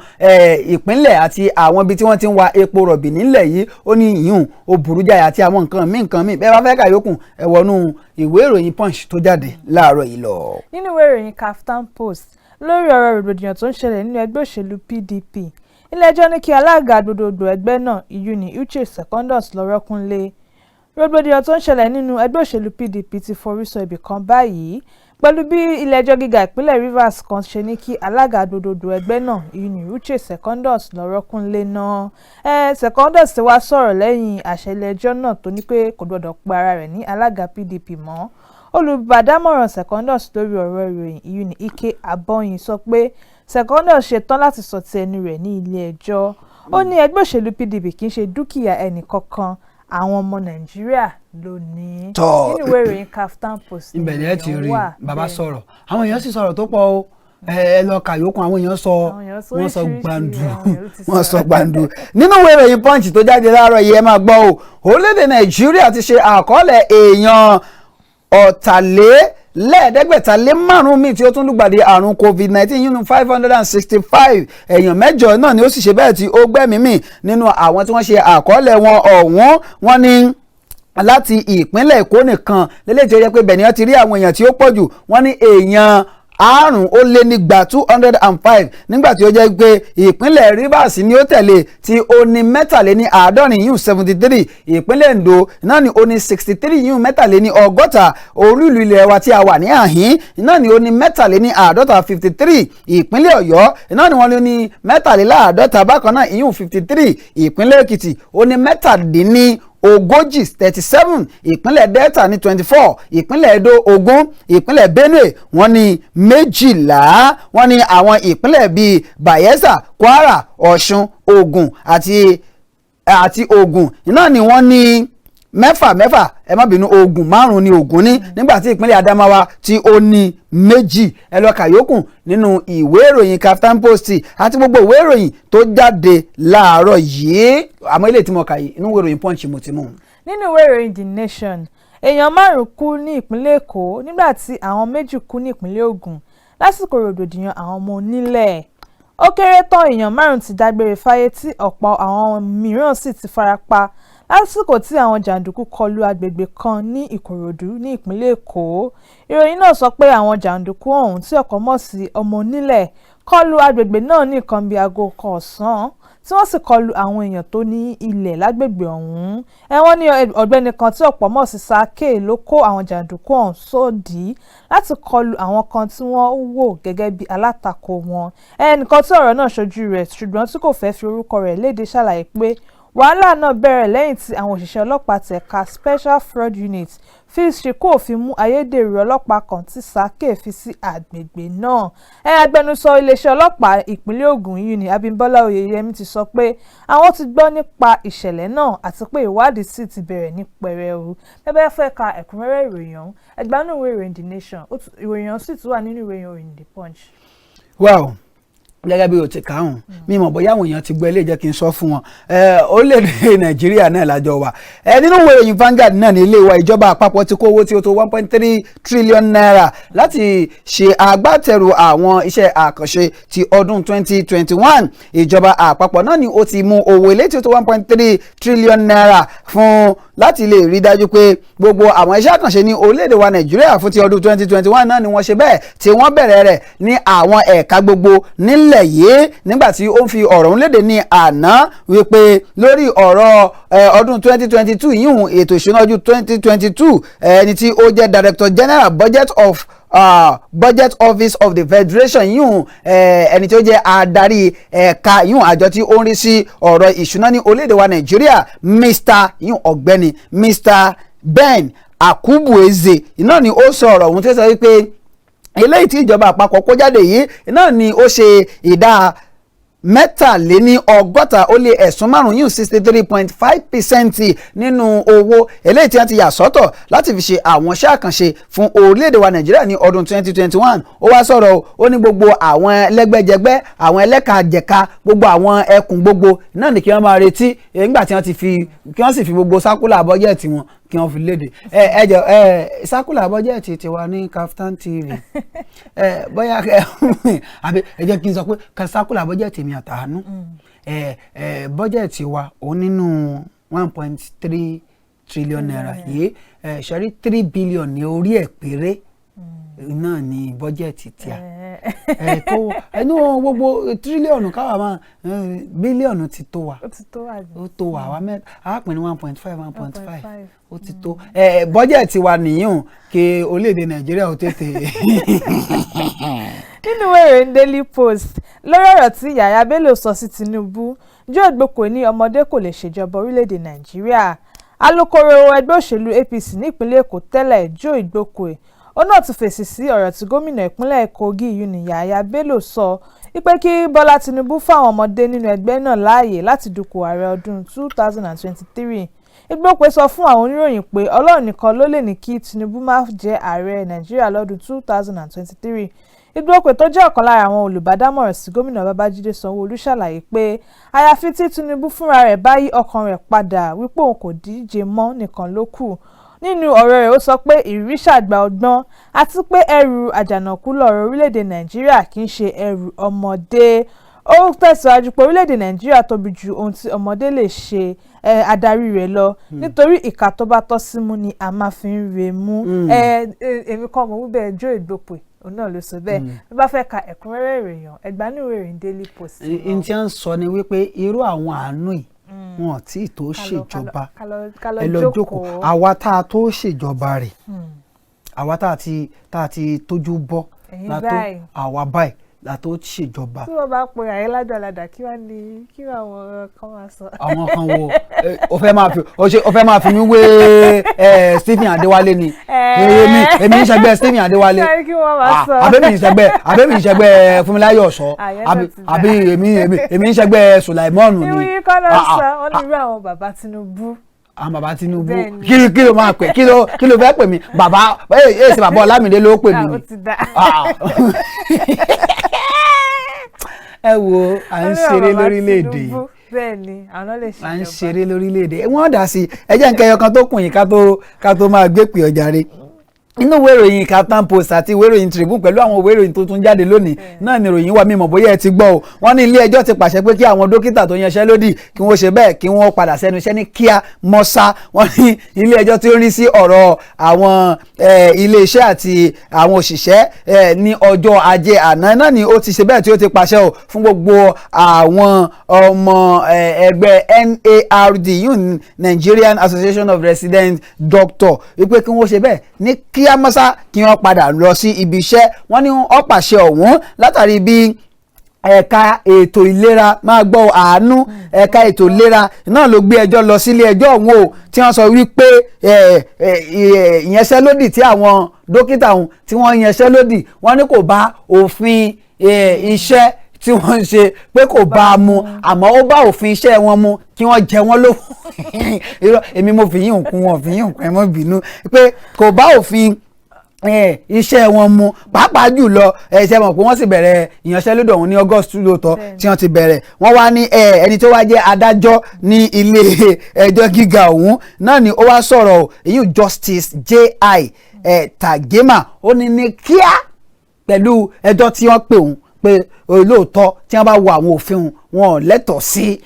Speaker 3: ìpínlẹ̀ àti àwọn ibi tí wọ́n ti ń wa epo rọ̀bì nílẹ̀ yìí ó ní ìyún ó burú jáì àti àwọn nǹkan míì bẹ́ẹ̀ bá fẹ́ kà yókùn ẹ wọnú ìwé ìròyìn Punch tó jáde láàárọ̀ yìí lọ.
Speaker 4: nínú ìwé ìròyìn Kaftan Post lórí ọ̀rọ̀ rògbòdìyàn tó ń ṣẹlẹ̀ nínú ẹgbẹ́ òṣèlú PDP ilé-ẹjọ́ ní kí alága gbogbo ẹgbẹ́ náà ìyún Uche Secondus lọ rọ́kúnlé rògbòdìyàn tó ń ṣẹlẹ̀ nínú ẹgbẹ́ òṣèlú PDP ti forí sọ ibì kan báyìí pẹ̀lú bí ilé-ẹjọ́ gíga ìpínlẹ̀ Rivers kan ṣe ní kí alága gbogbo ẹgbẹ́ náà ìyún Uche Secondus lọ́rọ̀ kúnlé náà Secondus ti wá sọ̀rọ̀ lẹ́yìn àṣẹ ilé-ẹjọ́ náà tó ní pé kò gbọdọ̀ pe ara rẹ̀ ní alága PDP mọ́ olùbádámọ̀ràn Secondus lórí ọ̀rọ̀ ìròyìn ìyún Ike Abọ́yìn sọ pé Secondus ṣetán láti sọ ti ẹnu rẹ̀ ní ilé-ẹjọ́ ó ní ẹgbẹ́ òṣèlú PDP kì í ṣe dúkìá ẹnì kankan àwọn ọmọ Nàìjíríà ló ní nínú ìwé ìròyìn Kaftan Post
Speaker 3: ibẹ̀ ni ẹ ti rí bàbá sọ̀rọ̀ àwọn èèyàn sì sọ̀rọ̀ tó pọ̀ o ẹ lọ kàyókùn àwọn èèyàn wọ́n sọ gbàǹdù nínú ìwé ìròyìn Punch tó jáde láàárọ̀ yìí ẹ máa gbọ́ o orílẹ̀-èdè Nàìjíríà ti ṣe àkọọ́lẹ̀ èèyàn 505 míì tí ó tún lùgbàdì àrùn COVID-19 yínú 565 èèyàn 8 náà ni ó sì ṣe bẹ́ẹ̀ tí ó gbẹ́mìí mì nínú àwọn tí wọ́n ṣe àkọọ́lẹ̀ wọn ọ̀hún wọ́n ní láti ìpínlẹ̀ Èkó nìkan lélẹ́yìí tí ó yẹ pé bẹ̀ ni wọ́n ti rí àwọn èèyàn tí ó pọ̀ jù wọ́n ní èèyàn 205 nígbà tí ó jẹ́ pé ìpínlẹ̀ Rivers ni ó tẹ̀lé tí ó ní 73 yún 73 ìpínlẹ̀ Ondo náà ni ó ní 63 yún 63 olú ìlú ilẹ̀ wa tí a wà ní àhín náà ni ó ní 53 ìpínlẹ̀ Ọ̀yọ́ náà ni wọ́n ní 53 bákan náà yún 53 ìpínlẹ̀ Èkìtì ó ní 37 ìpínlẹ̀ Delta ní 24 ìpínlẹ̀ Edo 20 ìpínlẹ̀ Benue wọ́n ní 12 wọ́n ní àwọn ìpínlẹ̀ bíi Bayelsa Kwara Ọ̀ṣun Ògùn àti Ògùn náà ni wọ́n ní 6 ẹ má bínú Ògùn 5 ni Ògùn ní nígbàtí ìpínlẹ̀ Adamawa tí ó ní 2 ẹ lọ kà yòókù nínú ìwé ìròyìn Kaftan Post àti gbogbo ìwé ìròyìn tó jáde láàárọ̀ yìí àmọ́ ilé tí mo kà yìí inú ìwé ìròyìn Punch mo ti mú.
Speaker 4: nínú ìwé ìròyìn The Nation èèyàn 5 kú ní ìpínlẹ̀ Èkó nígbà tí àwọn 2 kú ní ìpínlẹ̀ Ògùn lásìkò rògbòdìyàn àwọn ọmọ onílẹ̀ ó kéré tán èèyàn 5 ti dágbére fáyé tí ọ̀pọ̀ àwọn mìíràn sì ti farapa lásìkò tí àwọn jàǹdùkú kọlu agbègbè kan ní Ìkòròdú ní ìpínlẹ̀ Èkó. Ìròyìn náà sọ pé àwọn jàǹdùkú ọ̀hún tí ọ̀pọ̀ mọ̀ sí ọmọ onílẹ̀ kọlu agbègbè náà ní nǹkan bíi aago kan ọ̀sán tí wọ́n sì kọlu àwọn èèyàn tó ní ilẹ̀ lágbègbè ọ̀hún. Wọ́n ní ọ̀gbẹ́ni kan tí ọ̀pọ̀ mọ̀ sí Sake ló kó àwọn jàǹdùkú ọ̀hún sódì láti kọlu àwọn kan tí wọ́n wò gẹ́gẹ́ bí alátakò wọn. Ẹnìkan tí ọ̀rọ̀ náà ṣojú rẹ̀ ṣùgbọ́n tí kò fẹ́ fi orúkọ rẹ̀ léde ṣàlàyé pé wàhálà náà bẹ̀rẹ̀ lẹ́yìn tí àwọn òṣìṣẹ́ ọlọ́pàá tẹ̀ka Special Fraud Unit fi ṣìkún òfin mú ayédèrú ọlọ́pàá kan tí Sake fi sí àgbègbè náà. Agbẹnusọ iléeṣẹ́ ọlọ́pàá ìpínlẹ̀ Ògùn yìí ni Abímbọ́lá Oyèyẹmí ti sọ pé àwọn ti gbọ́ nípa ìṣẹ̀lẹ̀ náà àti pé ìwádìí sì ti bẹ̀rẹ̀ ní pẹrẹu. Bẹ́ẹ̀ fẹ́ ka ẹ̀kúnrẹ́rẹ́ ìròyìn ọ̀hún ẹgbàánú ìwé ìròyìn The Nation ìròyìn ọ̀hún sì tún wà nínú ìwé ìròyìn The Punch.
Speaker 3: Wow. Gẹ́gẹ́ bí o ti kàhùn mi mọ̀ bóyá àwọn èèyàn ti gbọ́ ilé jẹ́ kí n sọ fún wọn orílẹ̀-èdè Nàìjíríà náà lájọ wà nínú ìwé ìròyìn Vanguard náà ní ilé wa ìjọba àpapọ̀ ti kó owó tí ó tó 1.3 trillion naira láti ṣe agbátẹrù àwọn iṣẹ́ àkànṣe ti ọdún 2021 ìjọba àpapọ̀ náà ni ó ti mú owó ilé tí ó tó 1.3 trillion naira fún láti lè rí dájú pé gbogbo àwọn iṣẹ́ àkànṣe ní orílẹ̀-èdè wa Nàìjíríà fún ti ọdún 2021 náà ni wọ́n ṣe bẹ́ẹ̀ tí wọ́n bẹ̀rẹ̀ rẹ̀ ní àwọn ẹ̀ka gbogbo nílẹ̀ yìí nígbàtí ó ń fi ọ̀rọ̀ ń léde ní àná wípé lórí ọ̀rọ̀ ọdún 2022 yíhun ètò ìṣúná ọdún 2022 ẹni tí ó jẹ́ Director General Budget Office of the Federation yíhun ẹni tí ó jẹ́ adarí ẹ̀ka yíhun àjọ tí ó ń rí sí ọ̀rọ̀ ìṣúná ní orílẹ̀-èdè wa Nàìjíríà ọ̀gbẹ́ni Mr. Ben Akubueze náà ni ó sọ ọ̀rọ̀ ohun tí ó sọ wípé eléyìí tí ìjọba àpapọ̀ kó jáde yìí náà ni ó ṣe ìdá 63 ó lé ẹ̀sùn 5 yìí 63.5% nínú owó eléyìí tí wọ́n ti yà sọ́tọ̀ láti fi ṣe àwọn iṣẹ́ àkànṣe fún orílẹ̀-èdè wa Nàìjíríà ní ọdún 2021 ó wá sọ̀rọ̀ ó ní gbogbo àwọn ẹlẹ́gbẹ́jẹgbẹ́ àwọn ẹlẹ́kajẹ̀ka gbogbo àwọn ẹkùn gbogbo náà ni kí wọ́n máa retí nígbà tí wọ́n sì fi gbogbo sákúlà bọ́jẹ̀tì wọn kí wọ́n fi léde sákúlà bọ́jẹ̀tì ti wà ní KAFTAN TV bóyá àbí ẹ jẹ́ kí n sọ pé sákúlà bọ́jẹ̀tì mi àtàánú bọ́jẹ̀tì wa òun nínú 1.3 trillion naira yìí ṣẹ́rí 3 billion ní orí ẹ̀ péré náà ni bọ́jẹ̀tì tí a tó ẹnu gbogbo tírílíọ̀nù káwa máa bílíọ̀nù ti tó wa ó tó wa àwa mẹ́ta a pín ní 1.5 ó ti tó bọ́jẹ̀tì wa nìyẹn kí orílẹ̀-èdè Nàìjíríà ó tètè.
Speaker 4: Nínú ìròyìn Daily Post lórí ọ̀rọ̀ tí Yàyà Bello sọ sí Tinubu Joe Igbokwe ní ọmọdé kò lè ṣèjọba orílẹ̀-èdè Nàìjíríà. Alukoro ẹgbẹ́ òṣèlú APC nípínlẹ̀ Èkó tẹ́lẹ̀ Joe Igbokwe ó náà ti fèsì sí ọ̀rọ̀ tí gómìnà ìpínlẹ̀ Kogi yìí Yàyà Bello sọ wípé kí Bọ́lá Tinubu fáwọn ọmọdé nínú ẹgbẹ́ náà láàyè láti dupò ààrẹ ọdún 2023. Igbokwe sọ fún àwọn oníròyìn pé Ọlọ́run nìkan ló lè ní kí Tinubu má jẹ́ ààrẹ Nàìjíríà lọ́dún 2023. Igbokwe tó jẹ́ ọ̀kan lára àwọn olùbádámọ̀ràn sí gómìnà Babájídé Sanwó-Olú ṣàlàyé pé àyàfi tí Tinubu fúnra rẹ̀ bá yí ọkàn rẹ̀ padà wípé òun kò díje mọ́ nìkan ló kù. Nínú ọ̀rọ̀ rẹ̀ ó sọ pé ìrírí ṣàgbà ọgbọ́n àti pé ẹrù àjànàkú lọ̀rọ̀ orílẹ̀-èdè Nàìjíríà kì í ṣe ẹrù ọmọdé. Ó tẹ̀síwájú pé orílẹ̀-èdè Nàìjíríà tóbi ju ohun tí ọmọdé lè ṣe adarí rẹ̀ lọ nítorí ìka tó bá tọ́ símú ni a máa fi ń re mú. Èmi kọ́ mo wí bẹ́ẹ̀ Joe Igbokwe òun náà ló sọ bẹ́ẹ̀ bí bá fẹ́ ka ẹ̀kúnrẹ́rẹ́ ìròyìn ẹgbàánú ìròyìn Daily Post.
Speaker 3: n tí wọ́n sọ ni wípé irú àwọn àánú yìí wọn tí tó ṣèjọba ẹ lọ jókòó àwa tá a tó ṣèjọba rẹ̀ àwa tá a ti tójú bọ́ àwa báyìí la tó ṣèjọba.
Speaker 4: tí wọ́n bá pe àyè ládàládà kí wọ́n ní kí àwọn kan máa sọ.
Speaker 3: àwọn kan wo o fẹ́ máa fi mí wé Stephen Adéwálé ni èmi ń ṣẹgbẹ́ Stephen Adéwálé àbẹ́mi ń ṣẹgbẹ́ Fúnmiláyọ̀ Ọ̀ṣọ́ àbí èmi ń ṣẹgbẹ́ Sùláìmọ́ọ̀nù ni.
Speaker 4: ìwé kọ́nà sọ wọ́n ní irú àwọn bàbá Tinubu.
Speaker 3: àwọn bàbá Tinubu kí ló máa pè kí ló fẹ́ pè mí bàbá èsì bàbá Ọlámídé ló pè mí ni. ẹ wo à ń ṣeré lórílẹ̀‐èdè yìí
Speaker 4: bẹ́ẹ̀ni àwọn lè ṣe
Speaker 3: à ń ṣeré lórílẹ̀‐èdè wọ́n dà sí ẹ jẹ́ nǹkan ẹyọkan tó kùn yín ká tó máa gbé pè ọjà rẹ̀ inú ìwé ìròyìn Kaftan Post àti ìwé ìròyìn Tribune pẹ̀lú àwọn ìwé ìròyìn tó tún jáde lónìí náà ni ìròyìn wà mímọ̀ bóyá ẹ ti gbọ́ o wọ́n ní ilé ẹjọ́ ti pàṣẹ pé kí àwọn dókítà tó yanṣẹ́lódì kí wọ́n ṣe bẹ́ẹ̀ kí wọ́n padà sẹ́nu iṣẹ́ ní kíá mọ́sá wọ́n ní ilé ẹjọ́ tí ó rí sí ọ̀rọ̀ àwọn ilé iṣẹ́ àti àwọn òṣìṣẹ́ ní ọjọ́ ajé àná náà ni ó ti ṣe bẹ́ẹ̀ tí ó ti pàṣẹ o fún gbogbo àwọn ọmọ ẹgbẹ́ NARD Nigerian Association of Resident Doctor wípé kí wọ́n ṣe bẹ́ẹ̀ ní kíá mọ́sá kí wọ́n padà lọ sí ibi iṣẹ́ wọ́n ní ó pàṣẹ ọ̀hún látàrí bí ẹ̀ka ètò ìlera máa gbọ́ àánú ẹ̀ka ètò ìlera náà ló gbé ẹjọ́ lọ sílé ẹjọ́ ọ̀hún o tí wọ́n sọ wípé ìyanṣẹ́lódì tí àwọn dókítà ọ̀hún tí wọ́n yanṣẹ́lódì wọ́n ní kò bá òfin iṣẹ́ tí wọ́n ń ṣe pé kò bá a mu àmọ́ ó bá òfin iṣẹ́ wọn mu kí wọ́n jẹ wọ́n lówó èmi mo fi yín òkun wọn fi yín òkun ẹ mọ́ bínú pé kò bá òfin iṣẹ́ wọn mu pàápàá jùlọ ṣe mọ̀ pé wọ́n sì bẹ̀rẹ̀ ìyanṣẹ́lódì ọ̀hún ní August lóòótọ́ tí wọ́n ti bẹ̀rẹ̀ wọ́n wá ní ẹni tó wá jẹ́ adájọ́ ní ilé ẹjọ́ gíga ọ̀hún náà ni ó wá sọ̀rọ̀ èyí Justice J.I. Tagema ó ní kíá pẹ̀lú ẹjọ́ tí wọ́n pè òun pé olóòótọ́ tí wọ́n bá wo àwọn òfin wọn ò lẹ́tọ̀ọ́ sí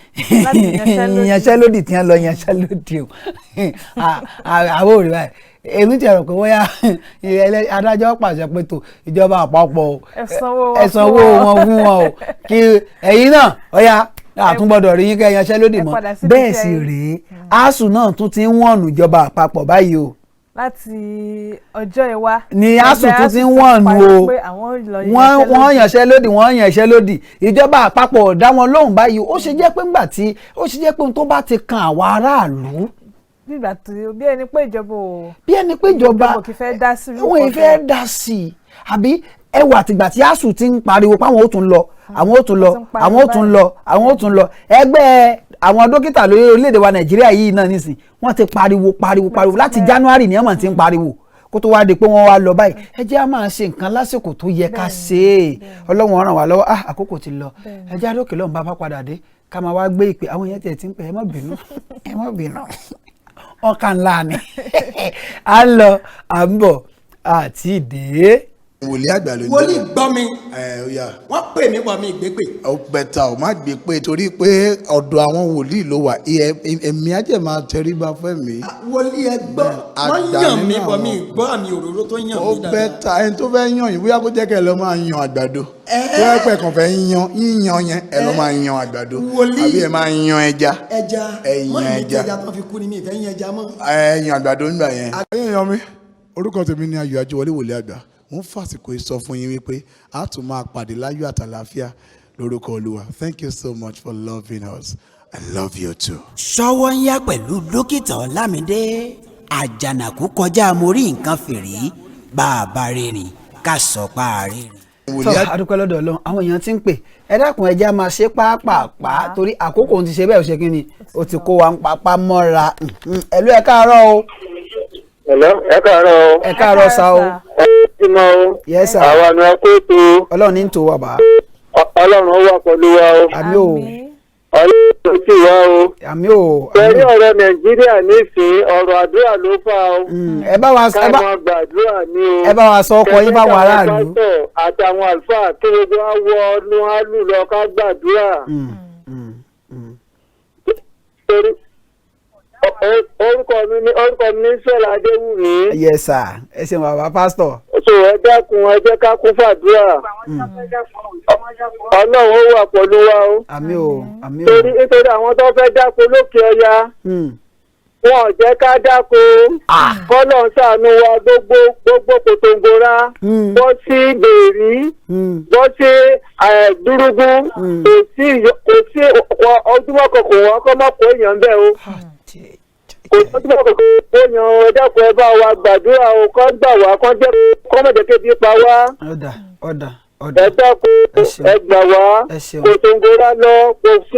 Speaker 3: ìyanṣẹ́lódì tí wọ́n lọ yanṣẹ́lódì o àwọn òrì báyìí èmi ti rò pé wọ́n yá adájọ́ pàṣẹ pé tó ìjọba àpapọ̀ ẹ̀sánwó wọn fún wọn o kí ẹ̀yin náà ọ̀yá àtúngbọ́dọ̀ rí yín kẹ́ yanṣẹ́lódì mọ́ bẹ́ẹ̀ sì rèé ASUU náà tún ti ń wọ̀nù ìjọba àpapọ̀ báyìí o
Speaker 4: láti ọjọ́ ìwá
Speaker 3: ni ASUU tún ti ń wọ̀nù o wọ́n yanṣẹ́lódì ìjọba àpapọ̀ dá wọn lóhùn báyìí ó ṣe jẹ́ pé ńgbà tí ó ṣe jẹ́ pé ohun tó bá ti kan àwa aráàlú
Speaker 4: nígbà tó bí ẹni pé ìjọba
Speaker 3: kì í fẹ́ dá sí wọn ìfẹ́ dá sí i àbí ẹwà àtìgbà tí ASUU ti ń pariwo páwọn ó tún lọ àwọn ó tún lọ ẹgbẹ́ àwọn dókítà lórí orílẹ̀-èdè wa Nàìjíríà yìí náà nísìn wọ́n ti pariwo láti January ní ọmọ tí ń pariwo kó tó wá di pé wọ́n wá lọ báyìí ẹ jẹ́ á máa ṣe nǹkan lásìkò tó yẹ ká ṣe é Ọlọ́run ràn wá lọ́wọ́ àkókò ti lọ ẹ jẹ́ àdókè lọ́hùn bá padà dé ká máa wá gbé ìpè àwọn èèyàn tẹ̀ tí ń pè ẹ má bínú ọkàn ńlá ni à ń lọ à ń bọ̀ àti ìdè.
Speaker 7: wòlíì àgbà ló ń jẹ́
Speaker 2: wòlíì gbọ́ mi
Speaker 7: ọ̀yà
Speaker 2: wọ́n pè mí pọ̀ mi ìgbé pè.
Speaker 7: ó bẹ̀tà ò má gbé pé torí pé ọ̀dọ̀ àwọn wòlíì ló wà èmi á jẹ́ máa tẹríba fẹ́ mi.
Speaker 2: wòlíì ẹ gbọ́ wọ́n yàn mí pọ̀ mi gbọ́ àmì òróró tó yàn mí dáadáa.
Speaker 7: ó bẹ̀tà ẹni tó fẹ́ yàn yín bóyá kó jẹ́ kẹ́ ẹ lọ máa yan àgbàdo tó yẹ pé kàn fẹ́ yíyan yẹn ẹ lọ máa yan àgbàdo àbí ẹ máa yan ẹja
Speaker 2: ẹja tó fi kú ni mi ìfẹ́ yan ẹja mọ́.
Speaker 7: ẹ yan àgbàdo nígbà yẹn. ẹ̀yin yan mi orúkọ tèmi ni Ayọ̀ Ajíwọlé wòlíì àgbà mo ń fàsìkò sọ fún yín wípé a tún máa pàdé láyọ̀ àtàlàáfíà lórúkọ Olúwa. Thank you so much for loving us. I love you too.
Speaker 8: Ṣọ́wọ́ ń yá pẹ̀lú dókítà Ọlámidé àjànàkú kọjá mo rí nǹkan fìrí bàbá rìnrìn ká sọ pa rìnrìn.
Speaker 3: sọ adúpẹ́ lọ́dọ̀ Ọlọ́run àwọn èèyàn ti ń pè ẹ dákun ẹ jẹ́ á máa ṣe pàápàá torí àkókò òun ti ṣe bẹ́ẹ̀ ó ṣe kí ni ó ti kó wa ń papá mọ́ra ẹ̀lú ẹ káàárọ̀ o.
Speaker 9: Hello, ẹ káàárọ̀ o.
Speaker 3: ẹ káàárọ̀ sá o.
Speaker 9: ẹ ti mọ o.
Speaker 3: Yes sir.
Speaker 9: àwa ni a kó tó.
Speaker 3: Ọlọ́run ní tò wá bá.
Speaker 9: Ọlọ́run ó wà pẹ̀lú wa o.
Speaker 3: àmì o.
Speaker 9: Ọlọ́run ó sì wá o.
Speaker 3: àmì o.
Speaker 9: pẹ̀lú ọ̀rọ̀ Nàìjíríà nísìnyí ọ̀rọ̀ àdúrà ló fà o.
Speaker 3: ẹ bá wa
Speaker 9: ká máa gbàdúrà ní o.
Speaker 3: ẹ bá wa sọ ọkọ yín fáwọn aráàlú.
Speaker 9: àtàwọn àlùfáà kí gbogbo wa wọ ọdún álù lọ ká gbàdúrà. orúkọ mi ní Sọlá Adéwùmí.
Speaker 3: Yes sir ẹ ṣe bàbá pásítọ̀.
Speaker 9: so ẹ dákun ẹ jẹ́ ká kún fàdúrà. Ọlọ́run ó wà pẹ̀lú wa o.
Speaker 3: àmì o àmì o.
Speaker 9: nítorí àwọn tó fẹ́ dáko lókè ọya wọn ò jẹ́ ká dáko kọ́lọ̀ ń ṣàánú wa gbogbo kòtòǹgòrà bọ́ sí bèrí bọ́ sí dúrúgú kò sí ojúmọ́ kọ̀ọ̀kan wọn kọ́ mọ́ kó èèyàn bẹ́ẹ̀ o kò sí ojúmọ́ kọ̀ọ̀kan kó èèyàn ẹ̀dẹ́kun ẹ bá wa gbàdúrà o kọ́ gbà wá kọ́ mọ̀jẹ̀ kébi pa wá.
Speaker 3: ọ̀dà
Speaker 9: ẹ dákun ẹ gbà wá kòtòǹgòrà lọ kò sí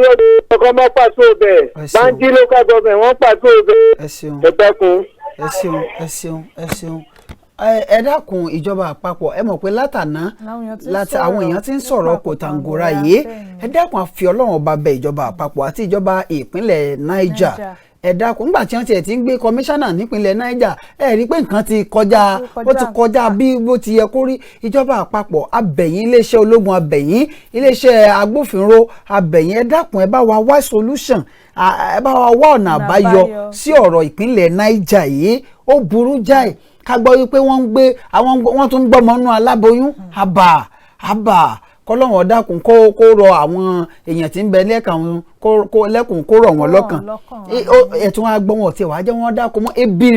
Speaker 9: ọkọ̀ mọ́ pàṣẹ ọbẹ̀ báńkì local government wọ́n pàṣẹ ọbẹ̀ ẹ dákun.
Speaker 3: ẹ ṣeun ẹ dákun ìjọba àpapọ̀ ẹ mọ̀ pé látàná láti àwọn èèyàn ti ń sọ̀rọ̀ kòtàngórà yìí ẹ dákun àfi Ọlọ́run ọba bẹ̀ ìjọba àpapọ̀ àti ìjọba ìpínlẹ̀ Niger ẹ dákun nígbà tí wọ́n tiẹ̀ ti ń gbé kọmíṣánná nípínlẹ̀ Niger ẹ rí pé nǹkan ti kọjá ó ti kọjá bí bó ti yẹ kó rí. ìjọba àpapọ̀ abẹ̀yìn iléeṣẹ́ ológun abẹ̀yìn iléeṣẹ́ agbófinró abẹ̀yìn ẹ dákun ẹ bá wa wá solution ẹ bá wa wá ọ̀nà àbáyọ sí ọ̀rọ̀ ìpínlẹ̀ Niger yìí ó burú jáì ká gbọ́ wípé wọ́n tún ń gbọ́mọ nú aláboyún àbà kọ́lọ́wọ́n dákun kó rọ àwọn èèyàn tí ń bẹ lẹ́kàn lẹ́kùn kó rọ̀ wọ́n lọ́kàn ẹ̀tún agbọ́wọ̀n tí wàá jẹ́ wọ́n dákun mọ́ ebi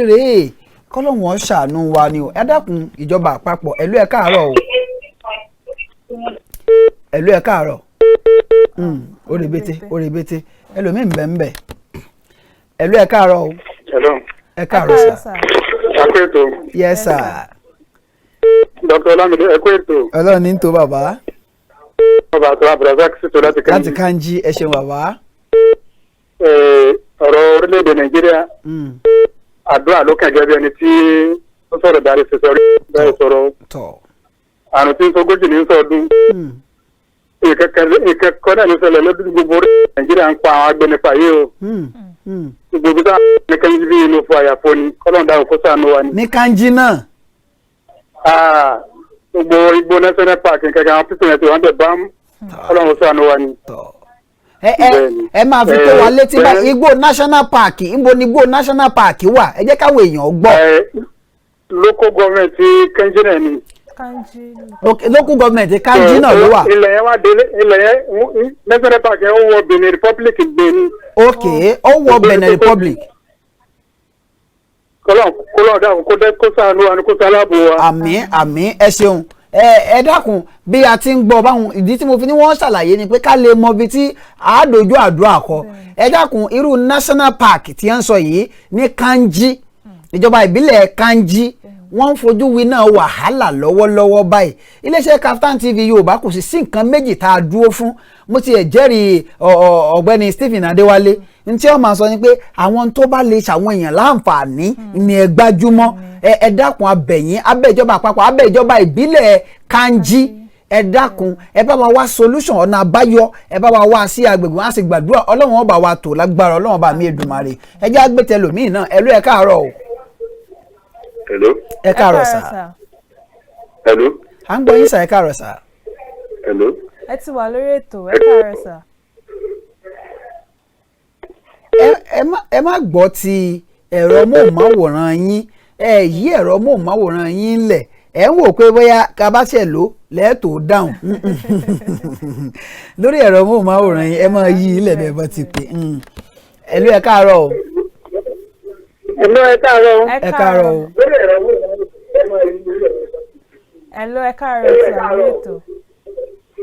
Speaker 3: rèé kọ́lọ́wọ́n ṣàánú wa ni o ẹ dákun ìjọba àpapọ̀ ẹ̀lú ẹ̀ káàárọ̀ o ẹ̀lú ẹ̀ káàárọ̀ ó rebete ẹlòmíín bẹ́ẹ̀ ẹ̀lú ẹ̀ káàárọ̀ o ẹ káàárọ̀ sà. yes sir.
Speaker 10: Dr. Olamide ẹ kú ètò.
Speaker 3: Ọlọ́run ní tó bàbá.
Speaker 10: Bàbá àti Abdulrasaq ṣètò láti Kanji.
Speaker 3: Láti Kanji ẹ ṣeun bàbá.
Speaker 10: Ọ̀rọ̀ orílẹ̀-èdè Nàìjíríà. Àdúrà ló kàn gẹ́gẹ́ bí ẹni tí ó sọ̀rọ̀ dárí ṣe sọ̀rọ̀ bẹ́ẹ̀ sọ̀rọ̀. Àrùn tí ń sọgójì ní sọdún. Ìkẹ́kọ̀ọ́ náà ló ṣẹlẹ̀ lọ́dún gbogbo orílẹ̀-èdè Nàìjíríà ń pa àwọn agbẹnipa yìí o. Gbogbo táwọn ní Kanji bí inú fún àyàfó ni kọ́lọ́ọ̀dà òkú sànú wa ni.
Speaker 3: Ní Kanji náà.
Speaker 10: Gbogbo Igbó national park kẹkẹ àwọn pípẹ́ yẹn tí wọ́n tẹ̀ bá Ọlọ́run ṣàánú wa ni.
Speaker 3: ẹ máa fi tó wa létí bá Igbó national park níbo ni Igbó national park wà ẹ jẹ́ káwọn èèyàn gbọ́.
Speaker 10: Local government Kanji náà ni.
Speaker 3: Local government Kanji náà ló wà.
Speaker 10: ilẹ̀ yẹn wá délé ilẹ̀ yẹn national park yẹn ó wọ Benin Republic Benin.
Speaker 3: ok ó wọ Benin Republic.
Speaker 10: kọlọ́n dáhùn kó ṣàánú wa ni kó ṣaláàbò wa.
Speaker 3: àmín ẹ ṣeun ẹ dákun bí a ti ń gbọ́ báwọn ìdí tí mo fi ní wọ́n ṣàlàyé ni pé ká lè mọ ibi tí àádójú àdúrà kọ ẹ dákun irú national park tí wọ́n ń sọ yìí ní Kanji ìjọba ìbílẹ̀ Kanji wọ́n ń fojú winá wàhálà lọ́wọ́lọ́wọ́ báyìí iléeṣẹ́ Kaftan TV Yorùbá kò sì sí nǹkan méjì tá a dúró fún mo ti ẹ̀ jẹ́rìí ọ̀gbẹ́ni Stephen Adéwálé ní tí wọ́n máa sọ ni pé àwọn tó bá lè ṣàwọn èèyàn láǹfààní ni ẹ gbájúmọ́ ẹ dákun abẹ̀yìn abẹ́ ìjọba àpapọ̀ abẹ́ ìjọba ìbílẹ̀ Kanji ẹ dákun ẹ bá wa wá solution ọ̀nà àbáyọ ẹ bá wa wá sí agbègbè wọn á sì gbàdúrà Ọlọ́run ọba wa tò lágbára Ọlọ́run ọba mi Èdùmàrè ẹ jẹ́ àgbẹ̀tẹ̀ lòmíì náà ẹ̀lú ẹ káàárọ̀ o.
Speaker 10: Hello.
Speaker 3: ẹ káàárọ̀ sà.
Speaker 10: Hello.
Speaker 3: à ń gbọ́ yín sà ẹ káàárọ̀ sà.
Speaker 10: Hello.
Speaker 4: ẹ ti wà lórí ètò ẹ káàárọ̀ sà.
Speaker 3: ẹ má gbọ́ ti ẹ̀rọ móhùnmáwòrán yín ẹ yí ẹ̀rọ móhùnmáwòrán yín lẹ̀ ẹ ń wò pé bóyá kábàṣẹ̀ ló lẹ́ẹ̀tọ́ dáhùn lórí ẹ̀rọ móhùnmáwòrán yín ẹ máa yí ilẹ̀ bẹ́ẹ̀ bá ti pè ẹ̀lú ẹ káàárọ̀ o.
Speaker 9: ẹ̀lú ẹ káàárọ̀ o.
Speaker 3: ẹ káàárọ̀ o.
Speaker 4: ẹ̀lú ẹ káàárọ̀ sí àwọn ètò.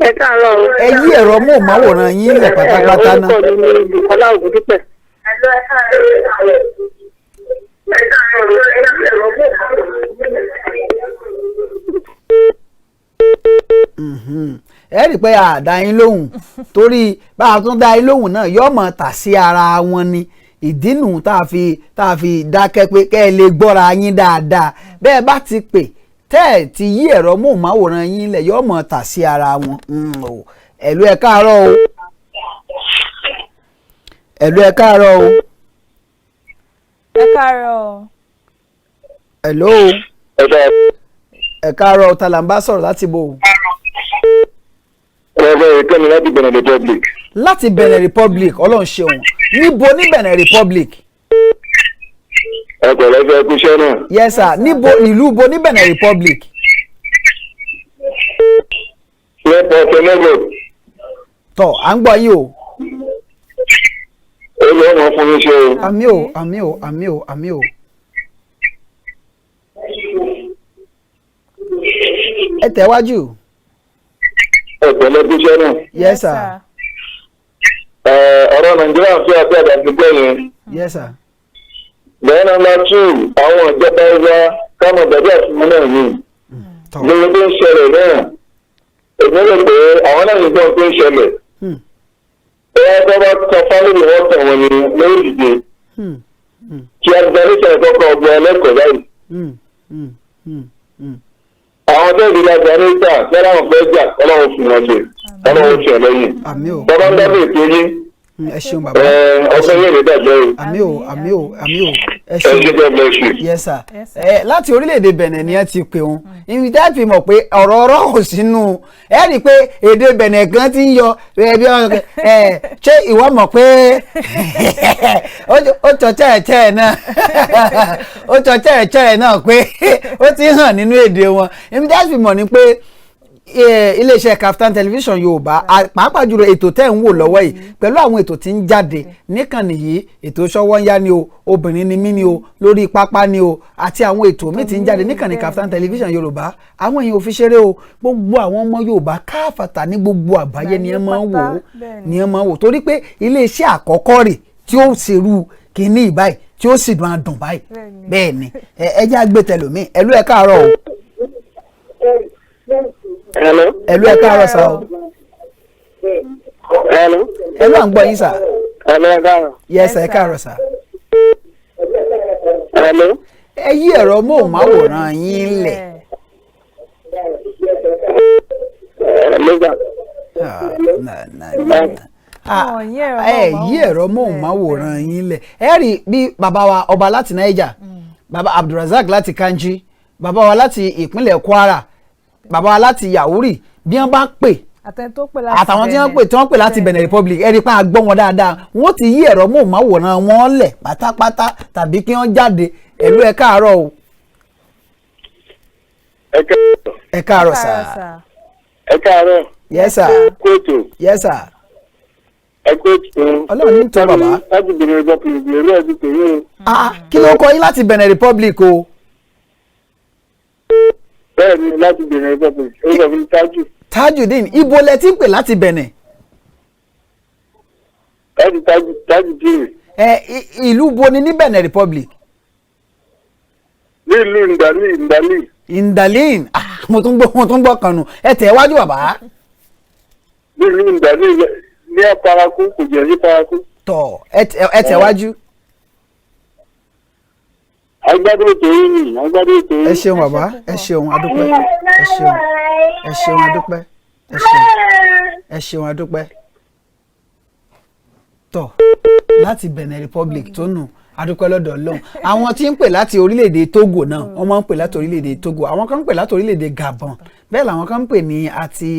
Speaker 9: ẹ káàárọ̀ o.
Speaker 3: ẹ yí ẹ̀rọ móhùnmáwòrán yín lẹ̀ pátápátá náà.
Speaker 9: orúkọ mi ni Bùkọ́lá Ògúndípẹ̀. ẹ̀lú ẹ káàárọ̀
Speaker 3: ẹ rí i pé àdá yín lóhùn torí bá a tún dá yín lóhùn náà yóò mọ̀ tà sí ara wọn ni ìdínú tá a fi dákẹ́ pé kẹ́ ẹ lè gbọ́ra yín dáadáa bẹ́ẹ̀ bá ti pè tẹ́ ẹ̀ ti yí ẹ̀rọ móhùnmáwòrán yín lẹ̀ yóò mọ̀ tà sí ara wọn ẹ̀lú ẹ káàárọ̀ o ẹ̀lú ẹ káàárọ̀ o.
Speaker 4: ẹ káàárọ̀.
Speaker 3: hello. ẹ káàárọ̀ ta là ń bá sọ̀rọ̀ láti bò.
Speaker 10: ọ̀rọ̀ ìkànnì láti Benin Republic.
Speaker 3: láti Benin Republic ọlọ́run ṣeun níbo ní Benin Republic.
Speaker 10: ẹ̀kọ́ lọ́sẹ̀ kú iṣẹ́ náà.
Speaker 3: yes sir níbo ìlú bo ní Benin Republic.
Speaker 10: lẹ́pọ̀ ọ̀sẹ̀ lẹ́gbọ̀n.
Speaker 3: tọ́ à ń gbọ́ yín o.
Speaker 10: ó lọ́ wọn fún iṣẹ́ o.
Speaker 3: àmì o àmì o àmì o àmì o. ẹ tẹ̀wájú.
Speaker 10: ẹ̀kọ́ lẹ́kú iṣẹ́ náà.
Speaker 3: yes sir.
Speaker 10: ọ̀rọ̀ Nàìjíríà fi àti àdàgbẹ́ yẹn.
Speaker 3: yes sir.
Speaker 10: bẹ́ẹ̀ náà máa tún àwọn ìjọba ẹgbẹ́ káwọn ìgbàgbé àfihàn náà ní. lórí tó ń ṣẹlẹ̀ náà èmi rò pé àwọn náà nìkan tó ń ṣẹlẹ̀. bẹ́ẹ̀ tó bá tọ fámìlì wọn tàn wọ́n ní lórí ìdíje. kí agbẹnusẹ̀ kọ́kọ́ ọgbọ́n ẹlẹ́kọ̀ọ́ báyìí. àwọn tó ìdílé agbẹnusẹ̀ fẹ́ràn àwọn fẹ́ jà ọlọ́run fún wọn ṣe ọlọ́run ṣe lẹ́yìn. bàbá ń dábò ètò yín
Speaker 3: ẹ ṣeun bàbá.
Speaker 10: ọ̀sán yóò lè dàjọ́ o.
Speaker 3: àmì o ẹ ṣeun. Yes sir. Láti orílẹ̀-èdè Benin ni ẹ ti pè wọn ibi tá a fi mọ̀ pé ọ̀rọ̀ kò sínú ẹ rí i pé èdè Benin kan ti ń yọ ẹbí ṣé ìwọ mọ̀ pé ó tọ́ tẹ́ẹ̀tẹ́ẹ̀ náà ó tọ́ tẹ́ẹ̀tẹ́ẹ̀ náà pé ó ti hàn nínú èdè wọn ibi tá a fi mọ̀ ni pé iléeṣẹ́ Kaftan television Yorùbá pàápàá jùlọ ètò tẹ́ ń wò lọ́wọ́ yìí pẹ̀lú àwọn ètò tí ń jáde níkànnì yìí ètò Ṣọ́wọ́nyá ni o obìnrin ni mí ni o lórí pápá ni o àti àwọn ètò míì tí ń jáde níkànnì Kaftan television Yorùbá àwọn èèyàn ò fi ṣeré o gbogbo àwọn ọmọ Yorùbá káfàtà ní gbogbo àgbáyé ni ẹ máa ń wò torí pé iléeṣẹ́ àkọ́kọ́ rẹ̀ tí ó ṣerú kínní ìbáyìí tí ó sì dùn báyìí bẹ́ẹ̀ ni ẹ jẹ́ àgbẹ̀ tẹlòmíì ẹ̀lú ẹ̀ káàárọ̀ o.
Speaker 10: Hello.
Speaker 3: Ẹ̀lú ẹ káàárọ̀ sá o.
Speaker 10: Hello.
Speaker 3: Ẹ̀lú à ń gbọ́ yín sá.
Speaker 10: Hello, ẹ káàárọ̀.
Speaker 3: Yes ẹ káàárọ̀ sá.
Speaker 10: Hello.
Speaker 3: Ẹ yí ẹ̀rọ móhùnmáwòrán yín lẹ̀. Ẹ yí ẹ̀rọ móhùnmáwòrán yín lẹ̀. Ẹ rí bí bàbá wa ọba láti Niger, bàbá Abdulrasaq láti Kanji, bàbá wa láti ìpínlẹ̀ Kwara, bàbá wa láti Yàwúrì bí wọ́n bá pè àtàwọn tí wọ́n pè láti Benin Republic ẹ̀rí pa àgbọ̀ wọn dáadáa wọ́n ti yí ẹ̀rọ móhùnmáwòrán wọn lẹ̀ pátápátá tàbí kí wọ́n jáde ẹ̀lú ẹ káàárọ̀ o. ẹ káàárọ̀ sà.
Speaker 10: ẹ káàárọ̀.
Speaker 3: Yes sir.
Speaker 10: kóòtù.
Speaker 3: Yes sir.
Speaker 10: ẹ kóòtù.
Speaker 3: Ọlọ́run ní tọ́ bàbá.
Speaker 10: láti Benin Republic ìlú ẹ̀dùn tèmi.
Speaker 3: Kí ló kọ yín láti Benin Republic o.
Speaker 10: Bẹ́ẹ̀ni láti Benin Republic ó sọ fún Tájù.
Speaker 3: Tajudeen ibo lẹ ti ń pè láti Benin.
Speaker 10: láti Tájù dín.
Speaker 3: Ìlú bo ni ní Benin Republic.
Speaker 10: ní ìlú Ndali.
Speaker 3: Ndalin mo tún gbọ́ kanu ẹ tẹ̀ wájú bàbá.
Speaker 10: ní ìlú Ndali ní Paraku kò jẹ́ ní Paraku.
Speaker 3: Tọ̀ ẹ tẹ̀ wájú.
Speaker 10: Agbádùn ètò yìí ni agbádùn ètò yìí.
Speaker 3: Ẹ ṣeun bàbá ẹ ṣeun adúpẹ́ ẹ ṣeun adúpẹ́ ẹ ṣeun adúpẹ́. Tọ̀ láti Benin Republic tó nù adúpẹ́ lọ́dọ̀ Ọlọ́run àwọn tí ń pè láti orílẹ̀-èdè Togo náà wọ́n máa ń pè láti orílẹ̀-èdè Togo àwọn kan ń pè láti orílẹ̀-èdè Gabon bẹ́ẹ̀ làwọn kan ń pè ní àti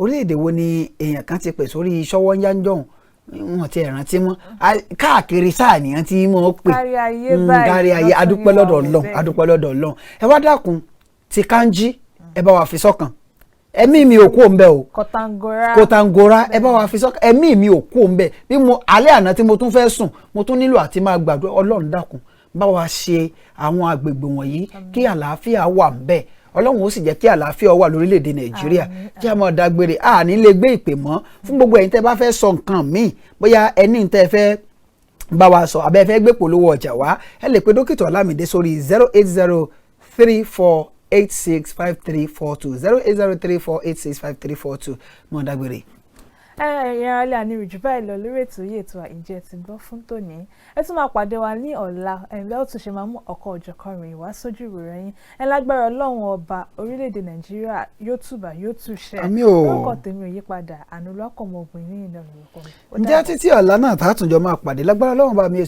Speaker 3: orílẹ̀-èdè wo ni èèyàn kan ti pè sórí Ṣọ́wọ́nyá jọ̀hún wọn ti rántí mọ́ káàkiri sáà nìyẹn tí mo pè kárí ayé adúpẹ́ lọ́dọ̀ Ọlọ́run ẹ wá dákun ti Kanji ẹ bá wa fi sọ́kàn ẹ̀mí mi ò kú òun bẹ́ẹ̀ o Kòtàngórá ẹ bá wa fi sọ́kàn ẹ̀mí mi ò kú òun bẹ́ẹ̀ bí mo alẹ́ àná tí mo tún fẹ́ sùn mo tún nílò àti máa gbàdúrà Ọlọ́run dákun bá wa ṣe àwọn agbègbè wọ̀nyí kí àlàáfíà wà ńbẹ̀ Ọlọ́run ó sì jẹ́ kí àlàáfíà wà lórílẹ̀‐èdè Nàìjíríà kí a máa dágbére a ní lè gbé ìpè mọ́ fún gbogbo ẹ̀yin tẹ́ bá fẹ́ sọ nǹkan míì bóyá ẹni tẹ́ fẹ́ bá wa sọ abẹ́ fẹ́ gbé polówó ọjà wá ẹ lè pe dókítà Ọlámídé sórí 08034865342 08034865342 mọ̀ dágbére.
Speaker 4: ẹ̀yin alẹ́ àní ìrìjú báyìí lọ lórí ètò yìí ètò Ǹjẹ́ Ẹ Ti Gbọ́ fún tòní ẹ tún máa pàdé wa ní ọ̀la ẹ̀ńlẹ́ ó tún ṣe máa mú ọkọ̀ òjọ̀kan rìn wá sójú ìwòran yín ẹ lágbára Ọlọ́run ọba orílẹ̀-èdè Nàìjíríà yóò túbà yóò túṣẹ orúkọ tèmi ò yípadà Àánúolúwapọ̀ Ògúnníyì náà lórúkọ mi.
Speaker 3: ǹjẹ́ títí ọ̀la náà tààtúnjọ máa pàdé lágbára Ọlọ́run bá mi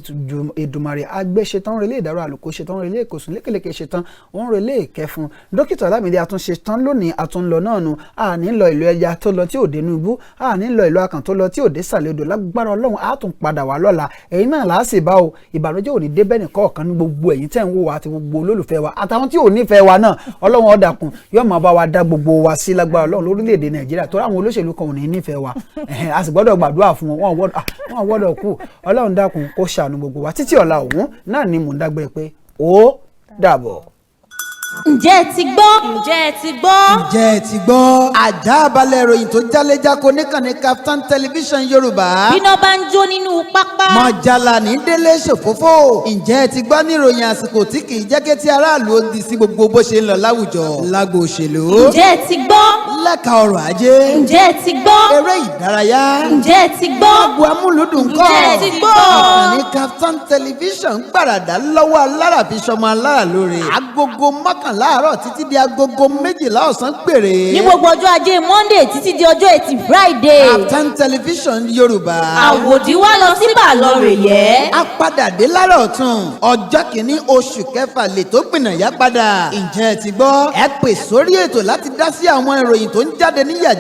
Speaker 3: Èdùmàrè àgbẹ̀ ṣetán relé ìdárò àlùkò ṣetán relé ìkòsùn lékeleke ṣetán òun relé ìkẹfun dókítà Ọlámídé àtúnṣe tán lónìí àtúnlọ náà nu àní lọ ìlú ẹja tó lọ tí ò dé nubú àní lọ ìlú akàn tó lọ tí ò dé sàlẹ̀ odò lágbára Ọlọ́run á tún padà wá lọ́la ẹ̀yin náà láàsì bá o ìbànújẹ́ ò ní dé bẹ́ẹ̀ nìkan ọ̀kan ní gbogbo ẹ̀yin tẹ́ ń wò wá àti gbogbo olólùfẹ́ wa àtàwọn tí ò nífẹ̀ẹ́ wa náà Ọlọ́run ó dákun yóò máa bá wa dá gbogbo wa sí lágbára Ọlọ́run lórílẹ̀‐èdè Nàìjíríà tó ráwọn olóṣèlú kan ò ní nífẹ̀ẹ́ wa a sì gbọ́dọ̀ gbàdúrà fún wọn wọn gbọ́dọ̀ kú Ọlọ́run dákun kó ṣàánú gbogbo wa títí ọ̀la òun náà ni mò ń dágbére pé ó dàbọ̀.
Speaker 1: Ǹjẹ́ ẹ ti gbọ́? Ǹjẹ́ ẹ ti gbọ́?
Speaker 2: Ǹjẹ́ ẹ ti gbọ́? Àjààbálẹ̀ ìròyìn tó jálẹ̀jáko níkànnì Kaftan television Yorùbá.
Speaker 1: Bíná bá ń jó nínú pápá.
Speaker 2: Mọ̀jàlá ní délé ṣòfófó. Ǹjẹ́ ẹ ti gbọ́ ní ìròyìn àsìkò tí kì í jẹ́ kí tí aráàlú ó di sí gbogbo bó ṣe ń lọ láwùjọ. Lágbo òṣèlú.
Speaker 1: Ǹjẹ́ ẹ ti gbọ́?
Speaker 2: Lẹ́ka ọrọ̀ ajé.
Speaker 1: Ǹjẹ́ ẹ ti gbọ́?
Speaker 2: Eré ìdárayá.
Speaker 1: Ǹjẹ́ ẹ ti gbọ́?
Speaker 2: Gbogbo amúlùdùn kọ́.
Speaker 1: Ǹjẹ́ ẹ ti gbọ́?
Speaker 2: Ìkànnì Kaftan television gbàràdà lọ́wọ́ alára fi ṣọmọ alára lóore. Agogo mọ́kànlá mọ́kànlá àárọ̀ títí di agogo 12 ọ̀sán péré.
Speaker 1: ní gbogbo ọjọ́ ajé Monday títí di ọjọ́ Ẹtì Friday.
Speaker 2: Kaftan Television Yorùbá.
Speaker 1: àwòdì wá lọ sí bàlọ́rẹ̀ yẹ.
Speaker 2: a padà dé lára ọ̀tún ọjọ́ kìíní oṣù kẹfà lè tó gbìnàyà padà. ǹjẹ́ ẹ ti gbọ́? ẹ pè sórí ètò láti dá sí àwọn ìròyìn tó ń jáde ní yàjọ́.